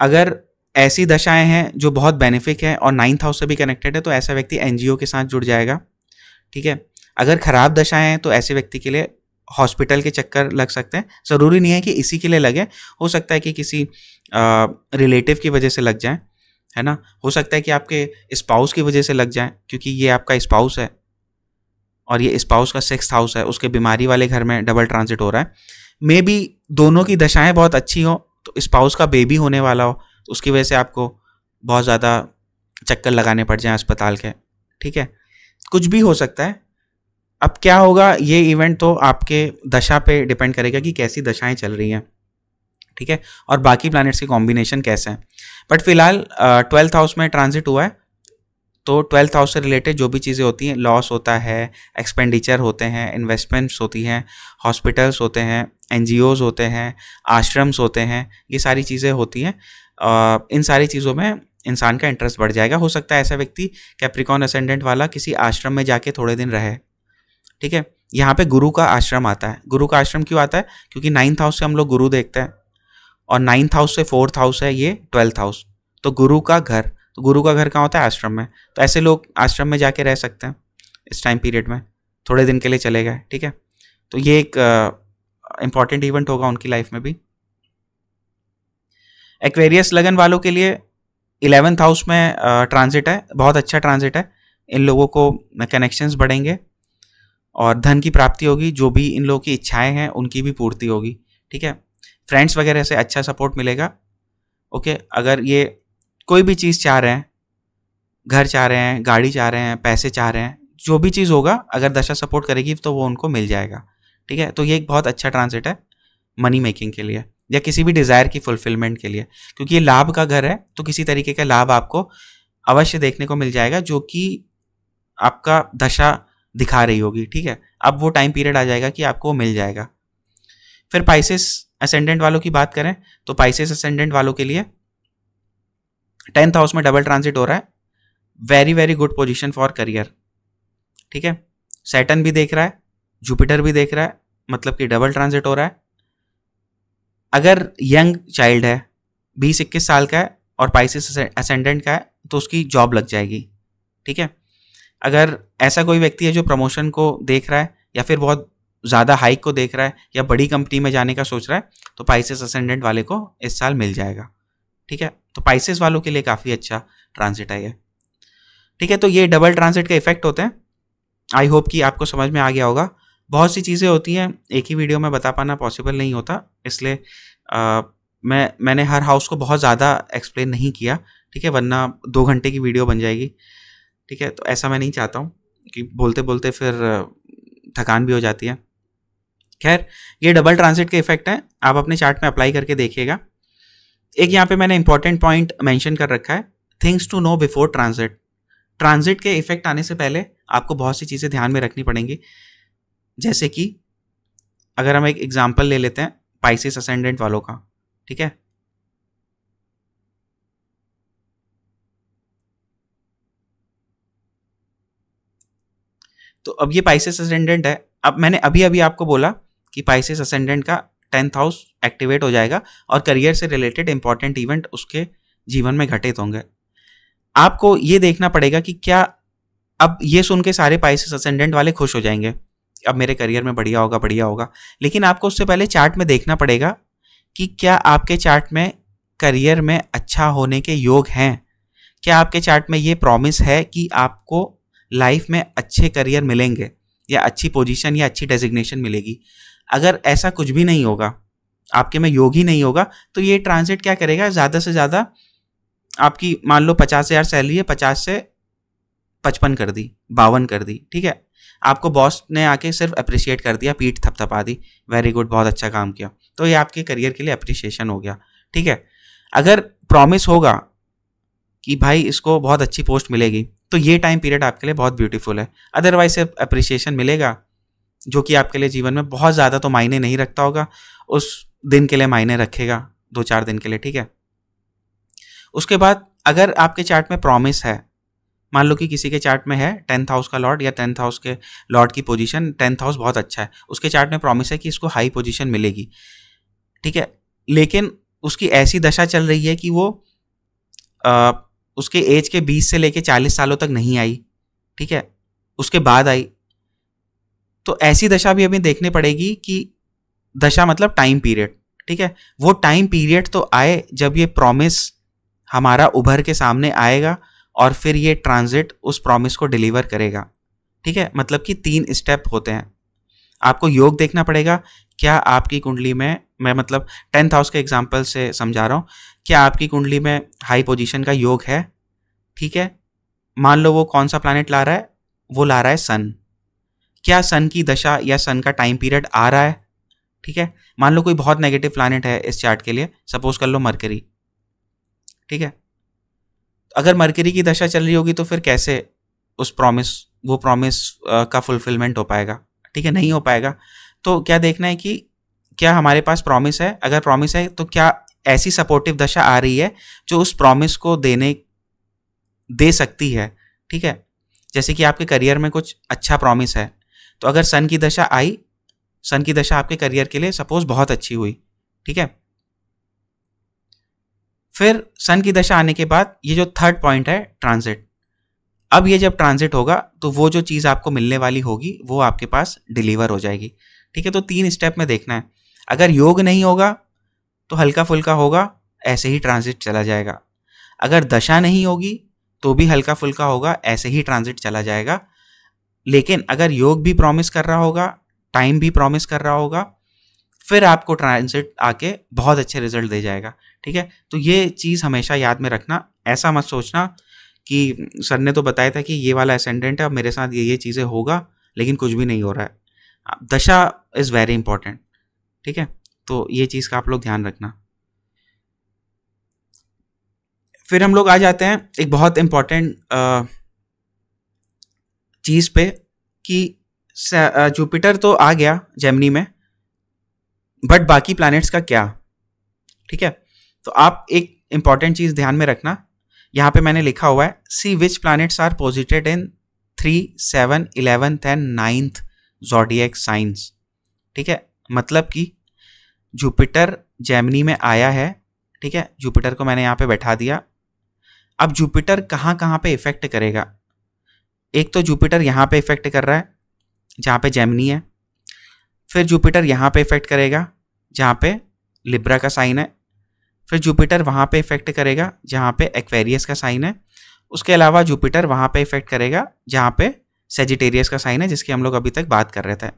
अगर ऐसी दशाएं हैं जो बहुत बेनिफिक है और 9th हाउस से भी कनेक्टेड है, तो ऐसा व्यक्ति एनजीओ के साथ जुड़ जाएगा, ठीक है। अगर ख़राब दशाएं हैं तो ऐसे व्यक्ति के लिए हॉस्पिटल के चक्कर लग सकते हैं। ज़रूरी नहीं है कि इसी के लिए लगे, हो सकता है कि किसी रिलेटिव की वजह से लग जाए, है ना। हो सकता है कि आपके स्पाउस की वजह से लग जाए, क्योंकि ये आपका स्पाउस है और ये स्पाउस का 6th हाउस है, उसके बीमारी वाले घर में डबल ट्रांजिट हो रहा है। मे बी दोनों की दशाएं बहुत अच्छी हो, तो स्पाउस का बेबी होने वाला हो, तो उसकी वजह से आपको बहुत ज़्यादा चक्कर लगाने पड़ जाएं अस्पताल के, ठीक है। कुछ भी हो सकता है। अब क्या होगा, ये इवेंट तो आपके दशा पे डिपेंड करेगा कि कैसी दशाएं चल रही हैं, ठीक है, और बाकी प्लैनेट्स के कॉम्बिनेशन कैसे हैं। बट फिलहाल 12th हाउस में ट्रांजिट हुआ है, तो 12th हाउस से रिलेटेड जो भी चीज़ें होती हैं, लॉस होता है, एक्सपेंडिचर होते हैं, इन्वेस्टमेंट्स होती हैं, हॉस्पिटल्स होते हैं, एनजीओज होते हैं, आश्रम्स होते हैं, ये सारी चीज़ें होती हैं। इन सारी चीज़ों में इंसान का इंटरेस्ट बढ़ जाएगा। हो सकता है ऐसा व्यक्ति कैप्रिकॉन असेंडेंट वाला किसी आश्रम में जाके थोड़े दिन रहे, ठीक है। यहाँ पे गुरु का आश्रम आता है। गुरु का आश्रम क्यों आता है? क्योंकि 9th हाउस से हम लोग गुरु देखते हैं, और 9th हाउस से 4th हाउस है ये 12th हाउस, तो गुरु का घर। तो गुरु का घर कहाँ होता है? आश्रम में। तो ऐसे लोग आश्रम में जाके रह सकते हैं इस टाइम पीरियड में, थोड़े दिन के लिए चले गए, ठीक है। तो ये एक इंपॉर्टेंट इवेंट होगा उनकी लाइफ में भी। एक्वेरियस लगन वालों के लिए 11th हाउस में ट्रांजिट है, बहुत अच्छा ट्रांजिट है। इन लोगों को कनेक्शंस बढ़ेंगे और धन की प्राप्ति होगी, जो भी इन लोगों की इच्छाएं हैं उनकी भी पूर्ति होगी, ठीक है। फ्रेंड्स वगैरह से अच्छा सपोर्ट मिलेगा, ओके। अगर ये कोई भी चीज़ चाह रहे हैं, घर चाह रहे हैं, गाड़ी चाह रहे हैं, पैसे चाह रहे हैं, जो भी चीज़ होगा अगर दशा सपोर्ट करेगी तो वो उनको मिल जाएगा, ठीक है। तो ये एक बहुत अच्छा ट्रांजिट है मनी मेकिंग के लिए या किसी भी डिज़ायर की फुलफिलमेंट के लिए, क्योंकि ये लाभ का घर है, तो किसी तरीके का लाभ आपको अवश्य देखने को मिल जाएगा जो कि आपका दशा दिखा रही होगी, ठीक है। अब वो टाइम पीरियड आ जाएगा कि आपको मिल जाएगा। फिर पाइसेस असेंडेंट वालों की बात करें तो पाइसेस असेंडेंट वालों के लिए 10th हाउस में डबल ट्रांजिट हो रहा है। Very very good position for career, ठीक है। सैटर्न भी देख रहा है, जुपिटर भी देख रहा है, मतलब कि डबल ट्रांजिट हो रहा है। अगर यंग चाइल्ड है, 20-21 साल का है और पाइसेस असेंडेंट का है, तो उसकी जॉब लग जाएगी, ठीक है। अगर ऐसा कोई व्यक्ति है जो प्रमोशन को देख रहा है या फिर बहुत ज़्यादा हाइक को देख रहा है या बड़ी कंपनी में जाने का सोच रहा है, तो पाइसेस असेंडेंट वाले को इस साल मिल जाएगा, ठीक है। तो पाइसेस वालों के लिए काफ़ी अच्छा ट्रांजिट है ये, ठीक है। तो ये डबल ट्रांजिट के इफेक्ट होते हैं। आई होप कि आपको समझ में आ गया होगा। बहुत सी चीज़ें होती हैं, एक ही वीडियो में बता पाना पॉसिबल नहीं होता, इसलिए मैंने हर हाउस को बहुत ज़्यादा एक्सप्लेन नहीं किया, ठीक है, वरना 2 घंटे की वीडियो बन जाएगी, ठीक है। तो ऐसा मैं नहीं चाहता हूँ कि बोलते बोलते फिर थकान भी हो जाती है। खैर, ये डबल ट्रांजिट के इफेक्ट हैं, आप अपने चार्ट में अप्लाई करके देखिएगा। एक यहाँ पे मैंने इंपॉर्टेंट पॉइंट मेंशन कर रखा है, things to know before transit. Transit के इफेक्ट आने से पहले आपको बहुत सी चीज़ें ध्यान में रखनी पड़ेंगी, जैसे कि अगर हम एक एग्जाम्पल ले लेते हैं पाइसेस असेंडेंट वालों का, ठीक है। तो अब ये पाइसेस असेंडेंट है। अब मैंने अभी अभी आपको बोला कि पाइसेस असेंडेंट का 10th हाउस एक्टिवेट हो जाएगा और करियर से रिलेटेड इंपॉर्टेंट इवेंट उसके जीवन में घटित होंगे। आपको ये देखना पड़ेगा कि क्या अब ये सुन के सारे पाइसेस असेंडेंट वाले खुश हो जाएंगे, अब मेरे करियर में बढ़िया होगा बढ़िया होगा, लेकिन आपको उससे पहले चार्ट में देखना पड़ेगा कि क्या आपके चार्ट में करियर में अच्छा होने के योग हैं। क्या आपके चार्ट में ये प्रॉमिस है कि आपको लाइफ में अच्छे करियर मिलेंगे या अच्छी पोजीशन या अच्छी डेजिग्नेशन मिलेगी। अगर ऐसा कुछ भी नहीं होगा, आपके में योग ही नहीं होगा, तो ये ट्रांजिट क्या करेगा, ज़्यादा से ज़्यादा आपकी मान लो 50,000 सैलरी है, 50 से 55 कर दी, 52 कर दी, ठीक है। आपको बॉस ने आके सिर्फ अप्रिशिएट कर दिया, पीठ थपथपा दी, वेरी गुड, बहुत अच्छा काम किया, तो ये आपके करियर के लिए अप्रिशिएशन हो गया, ठीक है। अगर प्रॉमिस होगा कि भाई इसको बहुत अच्छी पोस्ट मिलेगी, तो ये टाइम पीरियड आपके लिए बहुत ब्यूटीफुल है। अदरवाइज सिर्फ अप्रिशिएशन मिलेगा जो कि आपके लिए जीवन में बहुत ज़्यादा तो मायने नहीं रखता होगा, उस दिन के लिए मायने रखेगा 2-4 दिन के लिए, ठीक है। उसके बाद अगर आपके चार्ट में प्रॉमिस है, मान लो कि किसी के चार्ट में है 10th हाउस का लॉर्ड या 10th हाउस के लॉर्ड की पोजीशन, 10th हाउस बहुत अच्छा है, उसके चार्ट में प्रॉमिस है कि इसको हाई पोजीशन मिलेगी, ठीक है। लेकिन उसकी ऐसी दशा चल रही है कि वो उसके एज के 20 से लेके 40 सालों तक नहीं आई, ठीक है, उसके बाद आई, तो ऐसी दशा भी हमें देखने पड़ेगी कि दशा मतलब टाइम पीरियड, ठीक है, वो टाइम पीरियड तो आए जब ये प्रॉमिस हमारा उभर के सामने आएगा और फिर ये ट्रांजिट उस प्रॉमिस को डिलीवर करेगा। ठीक है, मतलब कि 3 स्टेप होते हैं। आपको योग देखना पड़ेगा, क्या आपकी कुंडली में, मैं मतलब 10th हाउस के एग्जाम्पल से समझा रहा हूँ, क्या आपकी कुंडली में हाई पोजीशन का योग है। ठीक है, मान लो वो कौन सा प्लैनेट ला रहा है, वो ला रहा है सन। क्या सन की दशा या सन का टाइम पीरियड आ रहा है। ठीक है, मान लो कोई बहुत नेगेटिव प्लैनेट है इस चार्ट के लिए, सपोज कर लो मरकरी। ठीक है, अगर मरकरी की दशा चल रही होगी तो फिर कैसे वो प्रॉमिस का फुलफिलमेंट हो पाएगा। ठीक है, नहीं हो पाएगा। तो क्या देखना है कि क्या हमारे पास प्रॉमिस है, अगर प्रॉमिस है तो क्या ऐसी सपोर्टिव दशा आ रही है जो उस प्रॉमिस को दे सकती है। ठीक है, जैसे कि आपके करियर में कुछ अच्छा प्रॉमिस है, तो अगर सन की दशा आई, सन की दशा आपके करियर के लिए सपोज बहुत अच्छी हुई। ठीक है, फिर सन की दशा आने के बाद ये जो थर्ड पॉइंट है ट्रांजिट, अब ये जब ट्रांजिट होगा तो वो जो चीज़ आपको मिलने वाली होगी वो आपके पास डिलीवर हो जाएगी। ठीक है, तो 3 स्टेप में देखना है। अगर योग नहीं होगा तो हल्का फुल्का होगा, ऐसे ही ट्रांजिट चला जाएगा। अगर दशा नहीं होगी तो भी हल्का फुल्का होगा, ऐसे ही ट्रांजिट चला जाएगा। लेकिन अगर योग भी प्रॉमिस कर रहा होगा, टाइम भी प्रॉमिस कर रहा होगा, फिर आपको ट्रांजिट आके बहुत अच्छे रिजल्ट दे जाएगा। ठीक है, तो ये चीज़ हमेशा याद में रखना। ऐसा मत सोचना कि सर ने तो बताया था कि ये वाला असेंडेंट है, अब मेरे साथ ये चीज़ें होगा, लेकिन कुछ भी नहीं हो रहा है। दशा इज़ वेरी इंपॉर्टेंट। ठीक है, तो ये चीज़ का आप लोग ध्यान रखना। फिर हम लोग आ जाते हैं एक बहुत इंपॉर्टेंट चीज़ पे कि जुपिटर तो आ गया जेमिनी में, बट बाकी प्लैनेट्स का क्या। ठीक है, तो आप एक इंपॉर्टेंट चीज़ ध्यान में रखना। यहाँ पे मैंने लिखा हुआ है, see which planets are posited in 3, 7, 11th and 9th zodiac signs. ठीक है, मतलब कि जुपिटर जेमिनी में आया है। ठीक है, जुपिटर को मैंने यहाँ पे बैठा दिया। अब जुपिटर कहाँ कहाँ पे इफेक्ट करेगा। एक तो जुपिटर यहाँ पे इफेक्ट कर रहा है जहाँ पे जेमिनी है। फिर जुपिटर यहाँ पे इफेक्ट करेगा जहाँ पे लिब्रा का साइन है। फिर जुपिटर वहाँ पे इफेक्ट करेगा जहाँ पे एक्वेरियस का साइन है। उसके अलावा जुपिटर वहाँ पे इफेक्ट करेगा जहाँ पे सेजिटेरियस का साइन है, जिसकी हम लोग अभी तक बात कर रहे थे।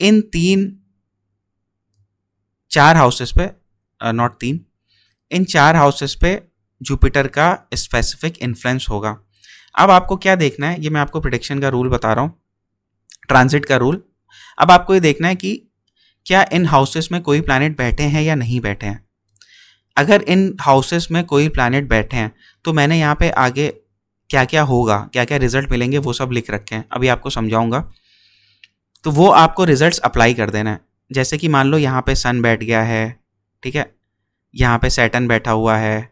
इन 4 हाउसेस पे, नॉट 3, इन 4 हाउसेस पे जुपिटर का स्पेसिफिक इन्फ्लुएंस होगा। अब आपको क्या देखना है, ये मैं आपको प्रेडिक्शन का रूल बता रहा हूँ, ट्रांजिट का रूल। अब आपको ये देखना है कि क्या इन हाउसेस में कोई प्लैनेट बैठे हैं या नहीं बैठे हैं। अगर इन हाउसेस में कोई प्लैनेट बैठे हैं तो मैंने यहाँ पे आगे क्या क्या होगा, क्या क्या रिजल्ट मिलेंगे, वो सब लिख रखे हैं, अभी आपको समझाऊंगा। तो वो आपको रिजल्ट्स अप्लाई कर देना है। जैसे कि मान लो यहाँ पे सन बैठ गया है, ठीक है, यहाँ पे सैटर्न बैठा हुआ है,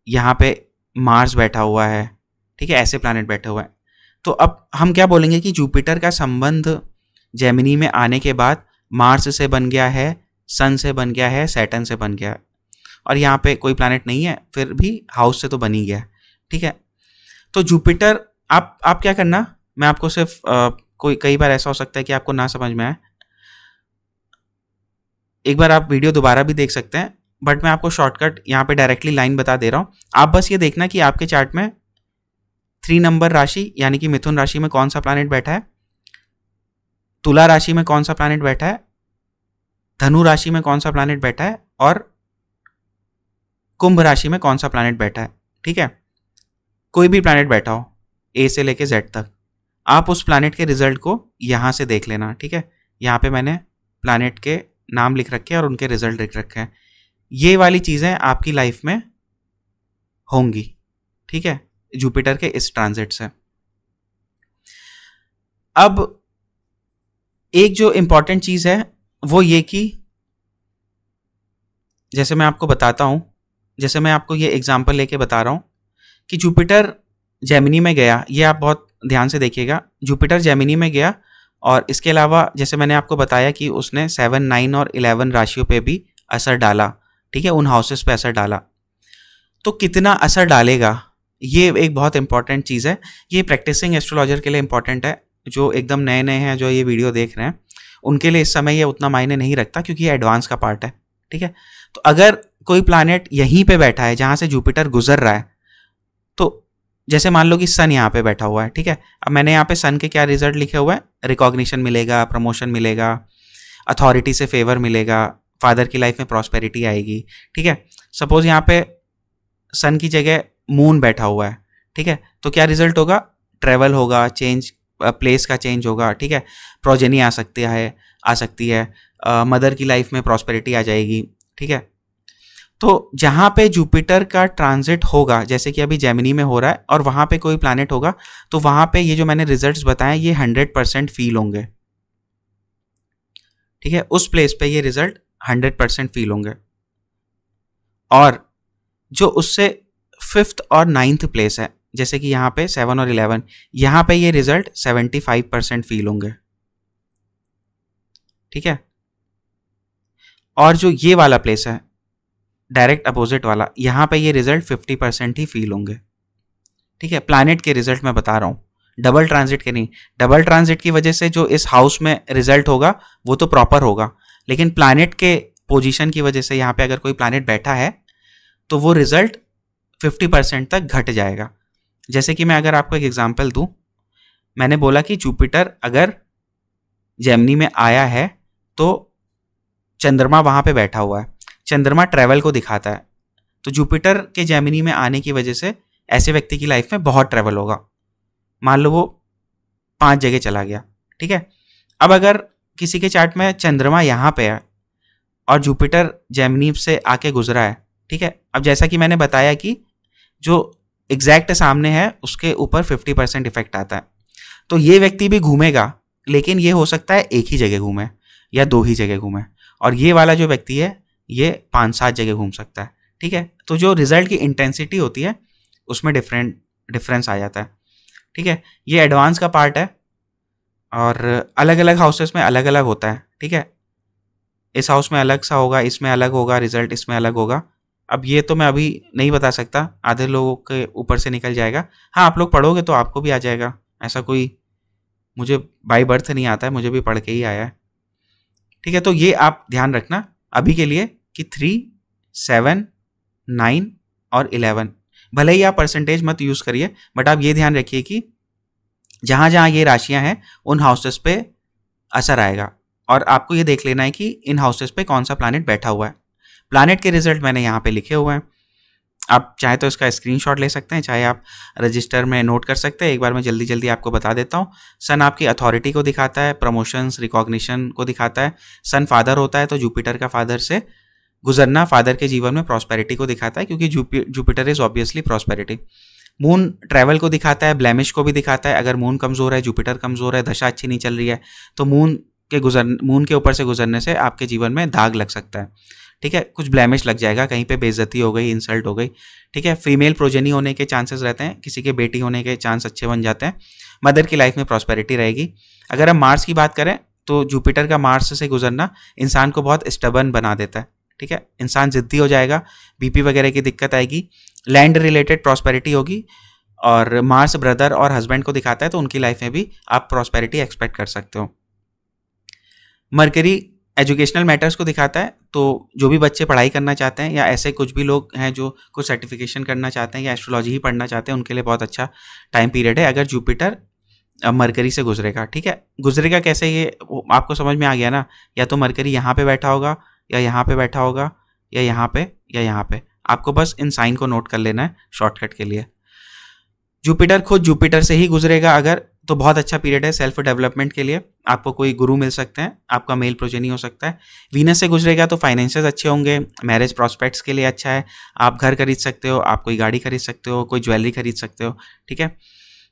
यहाँ पे मार्स बैठा हुआ है, ठीक है, ऐसे प्लैनेट बैठे हुए हैं। तो अब हम क्या बोलेंगे कि जुपिटर का संबंध जेमिनी में आने के बाद मार्स से बन गया है, सन से बन गया है, सैटर्न से बन गया है, और यहाँ पे कोई प्लैनेट नहीं है, फिर भी हाउस से तो बन ही गया। ठीक है, तो जुपिटर, आप क्या करना, मैं आपको सिर्फ कई बार ऐसा हो सकता है कि आपको ना समझ में आए, एक बार आप वीडियो दोबारा भी देख सकते हैं, बट मैं आपको शॉर्टकट यहाँ पे डायरेक्टली लाइन बता दे रहा हूँ। आप बस ये देखना कि आपके चार्ट में 3 नंबर राशि यानी कि मिथुन राशि में कौन सा प्लैनेट बैठा है, तुला राशि में कौन सा प्लैनेट बैठा है, धनु राशि में कौन सा प्लैनेट बैठा है, और कुंभ राशि में कौन सा प्लैनेट बैठा है। ठीक है, कोई भी प्लैनेट बैठा हो ए से लेके जेड तक, आप उस प्लैनेट के रिजल्ट को यहाँ से देख लेना। ठीक है, यहाँ पे मैंने प्लैनेट के नाम लिख रखे हैं और उनके रिजल्ट लिख रखे हैं। ये वाली चीज़ें आपकी लाइफ में होंगी। ठीक है, जुपिटर के इस ट्रांजिट से। अब एक जो इंपॉर्टेंट चीज़ है वो ये कि जैसे मैं आपको बताता हूँ, जैसे मैं आपको ये एग्जांपल लेके बता रहा हूँ कि जुपिटर जेमिनी में गया, ये आप बहुत ध्यान से देखिएगा। जुपिटर जेमिनी में गया और इसके अलावा जैसे मैंने आपको बताया कि उसने 7, 9 और 11 राशियों पे भी असर डाला। ठीक है, उन हाउसेस पे असर डाला। तो कितना असर डालेगा, ये एक बहुत इंपॉर्टेंट चीज़ है। ये प्रैक्टिसिंग एस्ट्रोलॉजर के लिए इंपॉर्टेंट है। जो एकदम नए नए हैं, जो ये वीडियो देख रहे हैं, उनके लिए इस समय ये उतना मायने नहीं रखता क्योंकि ये एडवांस का पार्ट है। ठीक है, तो अगर कोई प्लैनेट यहीं पे बैठा है जहाँ से जुपिटर गुजर रहा है, तो जैसे मान लो कि सन यहाँ पे बैठा हुआ है, ठीक है। अब मैंने यहाँ पे सन के क्या रिजल्ट लिखे हुए हैं, रिकॉग्निशन मिलेगा, प्रमोशन मिलेगा, अथॉरिटी से फेवर मिलेगा, फादर की लाइफ में प्रॉस्पेरिटी आएगी, ठीक है। सपोज यहाँ पे सन की जगह मून बैठा हुआ है, ठीक है, तो क्या रिजल्ट होगा, ट्रेवल होगा, चेंज, प्लेस का चेंज होगा, ठीक है, प्रोजेनी आ सकती है, मदर की लाइफ में प्रॉस्पेरिटी आ जाएगी, ठीक है। तो जहाँ पे जुपिटर का ट्रांजिट होगा, जैसे कि अभी जेमिनी में हो रहा है, और वहाँ पे कोई प्लैनेट होगा, तो वहाँ पे ये जो मैंने रिजल्ट्स बताए ये 100% फील होंगे, ठीक है। उस प्लेस पे ये रिजल्ट 100% फील होंगे। और जो उससे 5th और 9th प्लेस है, जैसे कि यहाँ पे 7 और 11, यहाँ पे ये रिजल्ट 75% फील होंगे, ठीक है। और जो ये वाला प्लेस है डायरेक्ट अपोजिट वाला, यहाँ पे ये रिजल्ट 50% ही फील होंगे, ठीक है। प्लैनेट के रिजल्ट मैं बता रहा हूँ, डबल ट्रांजिट के नहीं। डबल ट्रांजिट की वजह से जो इस हाउस में रिजल्ट होगा वो तो प्रॉपर होगा, लेकिन प्लैनेट के पोजीशन की वजह से यहाँ पे अगर कोई प्लैनेट बैठा है तो वो रिजल्ट 50% तक घट जाएगा। जैसे कि मैं अगर आपको एक एग्जांपल दूं, मैंने बोला कि जुपिटर अगर जेमिनी में आया है तो चंद्रमा वहाँ पे बैठा हुआ है, चंद्रमा ट्रैवल को दिखाता है, तो जुपिटर के जेमिनी में आने की वजह से ऐसे व्यक्ति की लाइफ में बहुत ट्रैवल होगा। मान लो वो 5 जगह चला गया, ठीक है। अब अगर किसी के चार्ट में चंद्रमा यहाँ पे है और जुपिटर जेमिनी से आके गुजरा है, ठीक है। अब जैसा कि मैंने बताया कि जो एग्जैक्ट सामने है उसके ऊपर 50% इफेक्ट आता है, तो ये व्यक्ति भी घूमेगा, लेकिन ये हो सकता है एक ही जगह घूमे या 2 ही जगह घूमे, और ये वाला जो व्यक्ति है ये 5-7 जगह घूम सकता है, ठीक है। तो जो रिजल्ट की इंटेंसिटी होती है उसमें डिफरेंस आ जाता है, ठीक है। ये एडवांस का पार्ट है और अलग अलग हाउसेस में अलग अलग होता है, ठीक है। इस हाउस में अलग सा होगा, इसमें अलग होगा, रिजल्ट इसमें अलग होगा। अब ये तो मैं अभी नहीं बता सकता, आधे लोगों के ऊपर से निकल जाएगा। हाँ, आप लोग पढ़ोगे तो आपको भी आ जाएगा, ऐसा कोई मुझे बाय बर्थ नहीं आता है, मुझे भी पढ़ के ही आया है, ठीक है। तो ये आप ध्यान रखना अभी के लिए कि 3, 7, 9 और 11, भले ही आप परसेंटेज मत यूज़ करिए, बट आप ये ध्यान रखिए कि जहाँ जहाँ ये राशियाँ हैं उन हाउसेस पे असर आएगा, और आपको ये देख लेना है कि इन हाउसेस पे कौन सा प्लैनेट बैठा हुआ है। प्लैनेट के रिजल्ट मैंने यहाँ पे लिखे हुए हैं, आप चाहे तो इसका स्क्रीनशॉट ले सकते हैं, चाहे आप रजिस्टर में नोट कर सकते हैं। एक बार मैं जल्दी जल्दी आपको बता देता हूँ। सन आपकी अथॉरिटी को दिखाता है, प्रमोशंस, रिकॉग्निशन को दिखाता है। सन फादर होता है तो जुपिटर का फादर से गुजरना फादर के जीवन में प्रॉस्पेरिटी को दिखाता है, क्योंकि Jupiter is obviously prosperity. Moon travel को दिखाता है, ब्लेमिश को भी दिखाता है। अगर मून कमज़ोर है, जुपिटर कमज़ोर है, दशा अच्छी नहीं चल रही है, तो मून के ऊपर से गुजरने से आपके जीवन में दाग लग सकता है, ठीक है। कुछ ब्लेमिश लग जाएगा, कहीं पे बेइज्जती हो गई, इंसल्ट हो गई, ठीक है। फीमेल प्रोजेनी होने के चांसेस रहते हैं, किसी के बेटी होने के चांस अच्छे बन जाते हैं। मदर की लाइफ में प्रॉस्पेरिटी रहेगी। अगर हम मार्स की बात करें तो जुपिटर का मार्स से गुजरना इंसान को बहुत स्टबर्न बना देता है, ठीक है। इंसान जिद्दी हो जाएगा, बीपी वगैरह की दिक्कत आएगी, लैंड रिलेटेड प्रॉस्पेरिटी होगी। और मार्स ब्रदर और हस्बैंड को दिखाता है, तो उनकी लाइफ में भी आप प्रॉस्पेरिटी एक्सपेक्ट कर सकते हो। मरकरी एजुकेशनल मैटर्स को दिखाता है, तो जो भी बच्चे पढ़ाई करना चाहते हैं या ऐसे कुछ भी लोग हैं जो कुछ सर्टिफिकेशन करना चाहते हैं या एस्ट्रोलॉजी ही पढ़ना चाहते हैं, उनके लिए बहुत अच्छा टाइम पीरियड है अगर जुपिटर मरकरी से गुजरेगा, ठीक है। गुजरेगा कैसे, ये आपको समझ में आ गया ना। या तो मरकरी यहाँ पे बैठा होगा, या यहाँ पे बैठा होगा, या यहाँ पे, या यहाँ पे। आपको बस इन साइन को नोट कर लेना है शॉर्टकट के लिए। जुपिटर खुद जुपिटर से ही गुजरेगा अगर, तो बहुत अच्छा पीरियड है सेल्फ डेवलपमेंट के लिए। आपको कोई गुरु मिल सकते हैं, आपका मेल प्रोजेनी हो सकता है। वीनस से गुजरेगा तो फाइनेंसेस अच्छे होंगे, मैरिज प्रॉस्पेक्ट्स के लिए अच्छा है। आप घर खरीद सकते हो, आप कोई गाड़ी खरीद सकते हो, कोई ज्वेलरी खरीद सकते हो, ठीक है।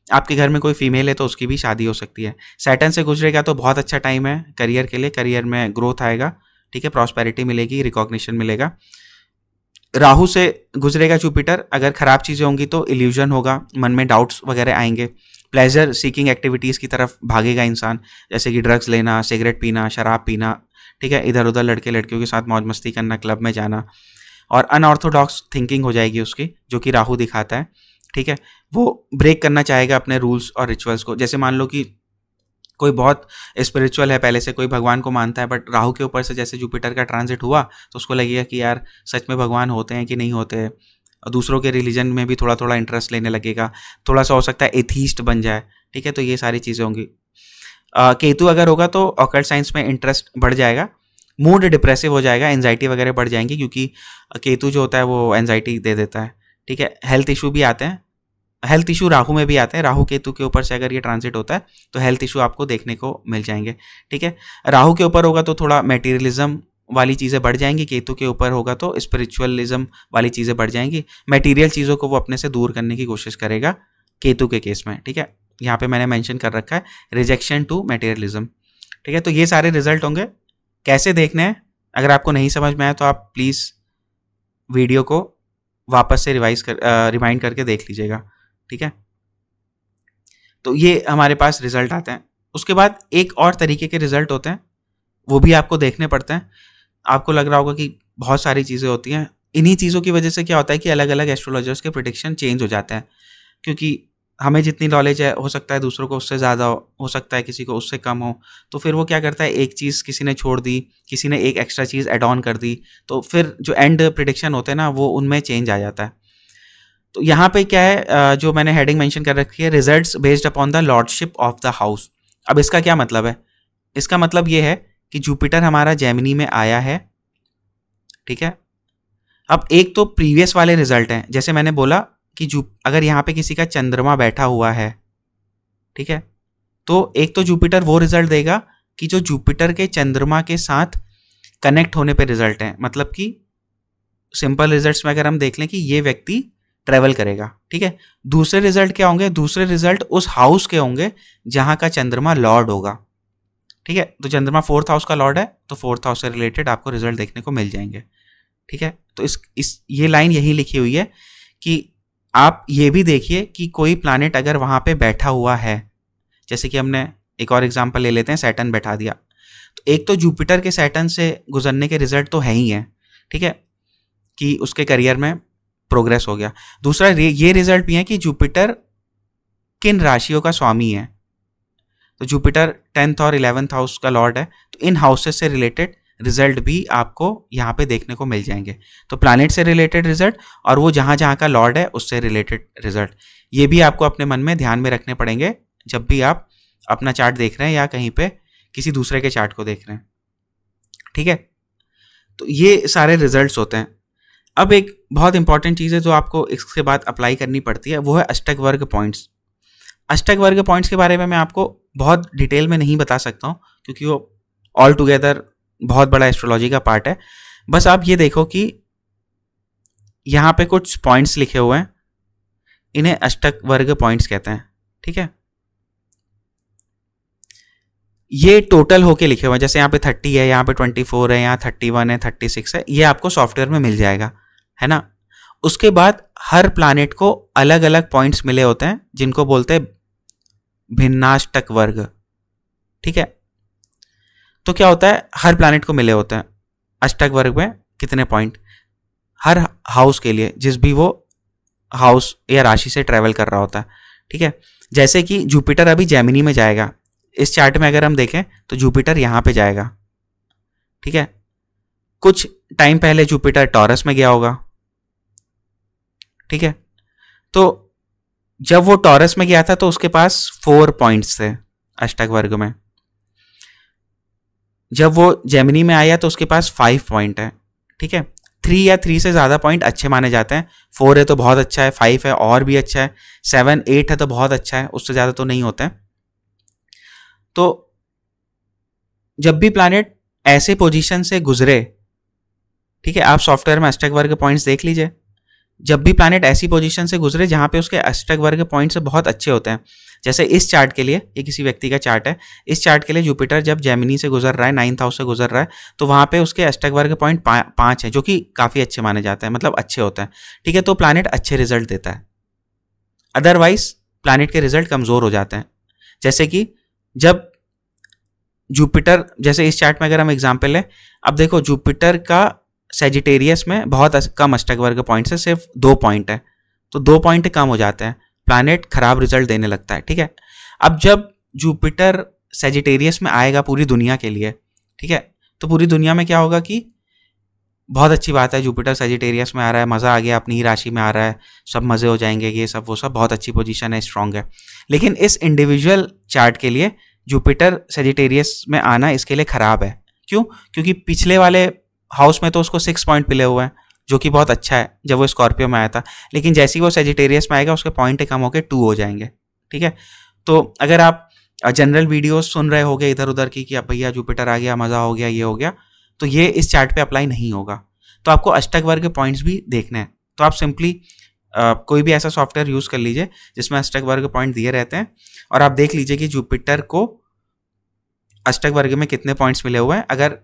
आपके घर में कोई फीमेल है तो उसकी भी शादी हो सकती है। सैटर्न से गुजरेगा तो बहुत अच्छा टाइम है करियर के लिए, करियर में ग्रोथ आएगा, ठीक है, प्रॉस्पेरिटी मिलेगी, रिकॉग्निशन मिलेगा। राहु से गुजरेगा जुपिटर, अगर खराब चीज़ें होंगी तो इल्यूजन होगा, मन में डाउट्स वगैरह आएंगे, प्लेजर सीकिंग एक्टिविटीज़ की तरफ भागेगा इंसान, जैसे कि ड्रग्स लेना, सिगरेट पीना, शराब पीना, ठीक है, इधर उधर लड़के लड़कियों के साथ मौज मस्ती करना, क्लब में जाना, और अनऑर्थोडॉक्स थिंकिंग हो जाएगी उसकी, जो कि राहु दिखाता है, ठीक है। वो ब्रेक करना चाहेगा अपने रूल्स और रिचुअल्स को। जैसे मान लो कि कोई बहुत स्पिरिचुअल है, पहले से कोई भगवान को मानता है, बट राहु के ऊपर से जैसे जुपिटर का ट्रांजिट हुआ तो उसको लगेगा कि यार सच में भगवान होते हैं कि नहीं होते हैं, दूसरों के रिलीजन में भी थोड़ा थोड़ा इंटरेस्ट लेने लगेगा, थोड़ा सा हो सकता है एथीस्ट बन जाए, ठीक है। तो ये सारी चीज़ें होंगी। केतु अगर होगा तो ऑकल्ट साइंस में इंटरेस्ट बढ़ जाएगा, मूड डिप्रेसिव हो जाएगा, एंजाइटी वगैरह बढ़ जाएंगी, क्योंकि केतु जो होता है वो एंजाइटी दे देता है, ठीक है। हेल्थ इशू भी आते हैं, हेल्थ इशू राहु में भी आते हैं, राहु केतु के ऊपर से अगर ये ट्रांजिट होता है तो हेल्थ इशू आपको देखने को मिल जाएंगे, ठीक है। राहु के ऊपर होगा तो थोड़ा मेटीरियलिज्म वाली चीज़ें बढ़ जाएंगी, केतु के ऊपर होगा तो स्पिरिचुअलिज्म वाली चीज़ें बढ़ जाएंगी, मटेरियल चीज़ों को वो अपने से दूर करने की कोशिश करेगा केतु के केस में, ठीक है। यहाँ पे मैंने मेंशन कर रखा है रिजेक्शन टू मटेरियलिज्म, ठीक है। तो ये सारे रिजल्ट होंगे। कैसे देखने हैं, अगर आपको नहीं समझ में आया तो आप प्लीज़ वीडियो को वापस से रिमाइंड करके देख लीजिएगा, ठीक है। तो ये हमारे पास रिजल्ट आते हैं। उसके बाद एक और तरीके के रिजल्ट होते हैं, वो भी आपको देखने पड़ते हैं। आपको लग रहा होगा कि बहुत सारी चीज़ें होती हैं, इन्हीं चीज़ों की वजह से क्या होता है कि अलग अलग एस्ट्रोलॉजर्स के प्रेडिक्शन चेंज हो जाते हैं, क्योंकि हमें जितनी नॉलेज है हो सकता है दूसरों को उससे ज़्यादा हो सकता है किसी को उससे कम हो, तो फिर वो क्या करता है, एक चीज़ किसी ने छोड़ दी, किसी ने एक एक्स्ट्रा चीज़ एड ऑन कर दी, तो फिर जो एंड प्रेडिक्शन होते हैं ना वो उनमें चेंज आ जाता है। तो यहाँ पे क्या है, जो मैंने हेडिंग मेंशन कर रखी है, results based upon the lordship of the house. अब इसका क्या मतलब है, इसका मतलब ये है कि जुपिटर हमारा जेमिनी में आया है, ठीक है। अब एक तो प्रीवियस वाले रिजल्ट हैं, जैसे मैंने बोला कि अगर यहाँ पे किसी का चंद्रमा बैठा हुआ है, ठीक है, तो एक तो जुपिटर वो रिजल्ट देगा कि जो जुपिटर के चंद्रमा के साथ कनेक्ट होने पे रिजल्ट है, मतलब कि सिंपल रिजल्ट्स में अगर हम देख लें कि ये व्यक्ति ट्रेवल करेगा, ठीक है। दूसरे रिजल्ट क्या होंगे, दूसरे रिजल्ट उस हाउस के होंगे जहां का चंद्रमा लॉर्ड होगा, ठीक है। तो चंद्रमा 4th हाउस का लॉर्ड है तो 4th हाउस से रिलेटेड आपको रिजल्ट देखने को मिल जाएंगे, ठीक है। तो ये लाइन यही लिखी हुई है कि आप ये भी देखिए कि कोई प्लैनेट अगर वहां पे बैठा हुआ है, जैसे कि हमने एक और एग्जांपल ले लेते हैं, सैटर्न बैठा दिया, तो एक तो जुपिटर के सैटर्न से गुजरने के रिजल्ट तो है ही है, ठीक है, कि उसके करियर में प्रोग्रेस हो गया। दूसरा ये रिजल्ट भी है कि जुपिटर किन राशियों का स्वामी है, तो जुपिटर 10th और 11th हाउस का लॉर्ड है, तो इन हाउसेस से रिलेटेड रिजल्ट भी आपको यहाँ पे देखने को मिल जाएंगे। तो प्लैनेट से रिलेटेड रिजल्ट और वो जहाँ जहाँ का लॉर्ड है उससे रिलेटेड रिजल्ट, ये भी आपको अपने मन में ध्यान में रखने पड़ेंगे जब भी आप अपना चार्ट देख रहे हैं या कहीं पे किसी दूसरे के चार्ट को देख रहे हैं, ठीक है। तो ये सारे रिजल्ट्स होते हैं। अब एक बहुत इंपॉर्टेंट चीज़ है जो आपको इसके बाद अप्लाई करनी पड़ती है, वो है अष्टक वर्ग पॉइंट्स। अष्टक वर्ग पॉइंट्स के बारे में मैं आपको बहुत डिटेल में नहीं बता सकता हूँ, क्योंकि वो ऑल टुगेदर बहुत बड़ा एस्ट्रोलॉजी का पार्ट है। बस आप ये देखो कि यहाँ पे कुछ पॉइंट्स लिखे हुए हैं, इन्हें अष्टक वर्ग पॉइंट्स कहते हैं, ठीक है। ये टोटल होके लिखे हुए हैं, जैसे यहाँ पे 30 है, यहाँ पे 24 है, यहाँ 31 है, 36 है, ये आपको सॉफ्टवेयर में मिल जाएगा, है ना। उसके बाद हर प्लैनेट को अलग अलग पॉइंट्स मिले होते हैं जिनको बोलते हैं भिन्नाष्टक वर्ग, ठीक है। तो क्या होता है, हर प्लैनेट को मिले होते हैं अष्टक वर्ग में कितने पॉइंट हर हाउस के लिए, जिस भी वो हाउस या राशि से ट्रेवल कर रहा होता है, ठीक है। जैसे कि जुपिटर अभी जेमिनी में जाएगा, इस चार्ट में अगर हम देखें तो जुपिटर यहां पे जाएगा, ठीक है। कुछ टाइम पहले जुपिटर टॉरस में गया होगा, ठीक है। तो जब वो टॉरस में गया था तो उसके पास 4 पॉइंट्स थे अष्टक वर्ग में। जब वो जेमिनी में आया तो उसके पास 5 पॉइंट है, ठीक है। 3 या 3 से ज़्यादा पॉइंट अच्छे माने जाते हैं। 4 है तो बहुत अच्छा है, 5 है और भी अच्छा है, 7 8 है तो बहुत अच्छा है, उससे ज़्यादा तो नहीं होते हैं। तो जब भी प्लैनेट ऐसे पोजीशन से गुजरे, ठीक है, आप सॉफ्टवेयर में अष्टक वर्ग पॉइंट्स देख लीजिए, जब भी प्लैनेट ऐसी पोजीशन से गुजरे जहां पे उसके अष्टक वर्ग पॉइंट्स बहुत अच्छे होते हैं, जैसे इस चार्ट के लिए, ये किसी व्यक्ति का चार्ट है, इस चार्ट के लिए जुपिटर जब जेमिनी से गुजर रहा है, 9th हाउस से गुजर रहा है, तो वहां पे उसके अष्टक वर्ग पॉइंट 5 है, जो कि काफी अच्छे माने जाते हैं, मतलब अच्छे होते हैं, ठीक है। तो प्लैनेट अच्छे रिजल्ट देता है। अदरवाइज प्लैनेट के रिजल्ट कमजोर हो जाते हैं। जैसे कि जब जुपिटर, जैसे इस चार्ट में अगर हम एग्जाम्पल लें, अब देखो जुपिटर का सेजिटेरियस में बहुत कम अष्टक वर्ग पॉइंट्स है, सिर्फ 2 पॉइंट है, तो 2 पॉइंट कम हो जाते हैं, प्लैनेट खराब रिजल्ट देने लगता है, ठीक है। अब जब जुपिटर सेजिटेरियस में आएगा पूरी दुनिया के लिए, ठीक है। तो पूरी दुनिया में क्या होगा कि बहुत अच्छी बात है, जुपिटर सेजिटेरियस में आ रहा है, मज़ा आ गया, अपनी ही राशि में आ रहा है, सब मज़े हो जाएंगे, ये सब वो सब, बहुत अच्छी पोजीशन है, स्ट्रांग है। लेकिन इस इंडिविजुअल चार्ट के लिए जुपिटर सेजिटेरियस में आना इसके लिए ख़राब है। क्यों? क्योंकि पिछले वाले हाउस में तो उसको 6 पॉइंट मिले हुए हैं, जो कि बहुत अच्छा है जब वो स्कॉर्पियो में आया था। लेकिन जैसे ही वो सेजिटेरियस में आएगा उसके पॉइंट कम होकर 2 हो जाएंगे, ठीक है। तो अगर आप जनरल वीडियोस सुन रहे होगे इधर उधर की कि अब भैया जुपिटर आ गया, मज़ा हो गया, ये हो गया, तो ये इस चार्ट पे अप्लाई नहीं होगा। तो आपको अष्टक वर्ग के पॉइंट्स भी देखने हैं। तो आप सिंपली कोई भी ऐसा सॉफ्टवेयर यूज़ कर लीजिए जिसमें अष्टक वर्ग के पॉइंट दिए रहते हैं, और आप देख लीजिए कि जुपिटर को अष्टक वर्ग में कितने पॉइंट्स मिले हुए हैं। अगर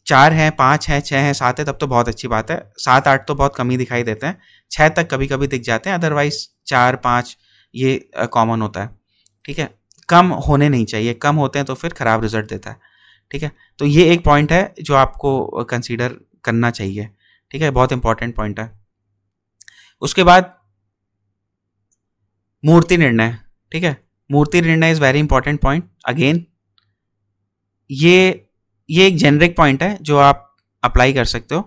4 हैं, 5 हैं, 6 हैं, 7 है, तब तो बहुत अच्छी बात है। 7, 8 तो बहुत कम ही दिखाई देते हैं, 6 तक कभी कभी दिख जाते हैं, अदरवाइज 4, 5 ये कॉमन होता है, ठीक है। कम होने नहीं चाहिए, कम होते हैं तो फिर ख़राब रिजल्ट देता है, ठीक है। तो ये एक पॉइंट है जो आपको कंसीडर करना चाहिए, ठीक है, बहुत इंपॉर्टेंट पॉइंट है। उसके बाद मूर्ति निर्णय, ठीक है। मूर्ति निर्णय is very important point. Again ये एक जेनरिक पॉइंट है जो आप अप्लाई कर सकते हो।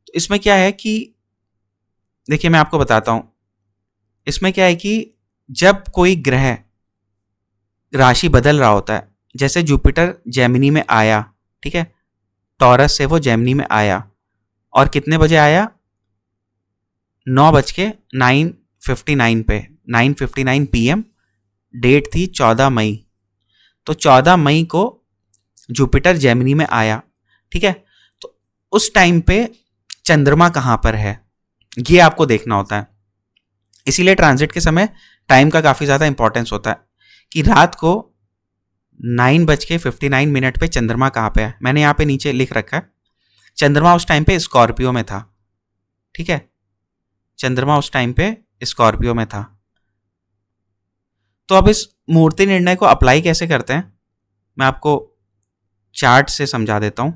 तो इसमें क्या है कि देखिए मैं आपको बताता हूं, इसमें क्या है कि जब कोई ग्रह राशि बदल रहा होता है, जैसे जुपिटर जेमिनी में आया, ठीक है, टॉरस से वो जेमिनी में आया, और कितने बजे आया? 9:09:59 पे, 9:59 PM, डेट थी 14 मई। तो 14 मई को जुपिटर जेमिनी में आया, ठीक है। तो उस टाइम पे चंद्रमा कहाँ पर है ये आपको देखना होता है। इसीलिए ट्रांजिट के समय टाइम का काफ़ी ज़्यादा इंपॉर्टेंस होता है कि रात को 9:59 पे चंद्रमा कहाँ पे है। मैंने यहाँ पे नीचे लिख रखा है, चंद्रमा उस टाइम पे स्कॉर्पियो में था, ठीक है, चंद्रमा उस टाइम पे स्कॉर्पियो में था। तो अब इस मूर्ति निर्णय को अप्लाई कैसे करते हैं मैं आपको चार्ट से समझा देता हूं।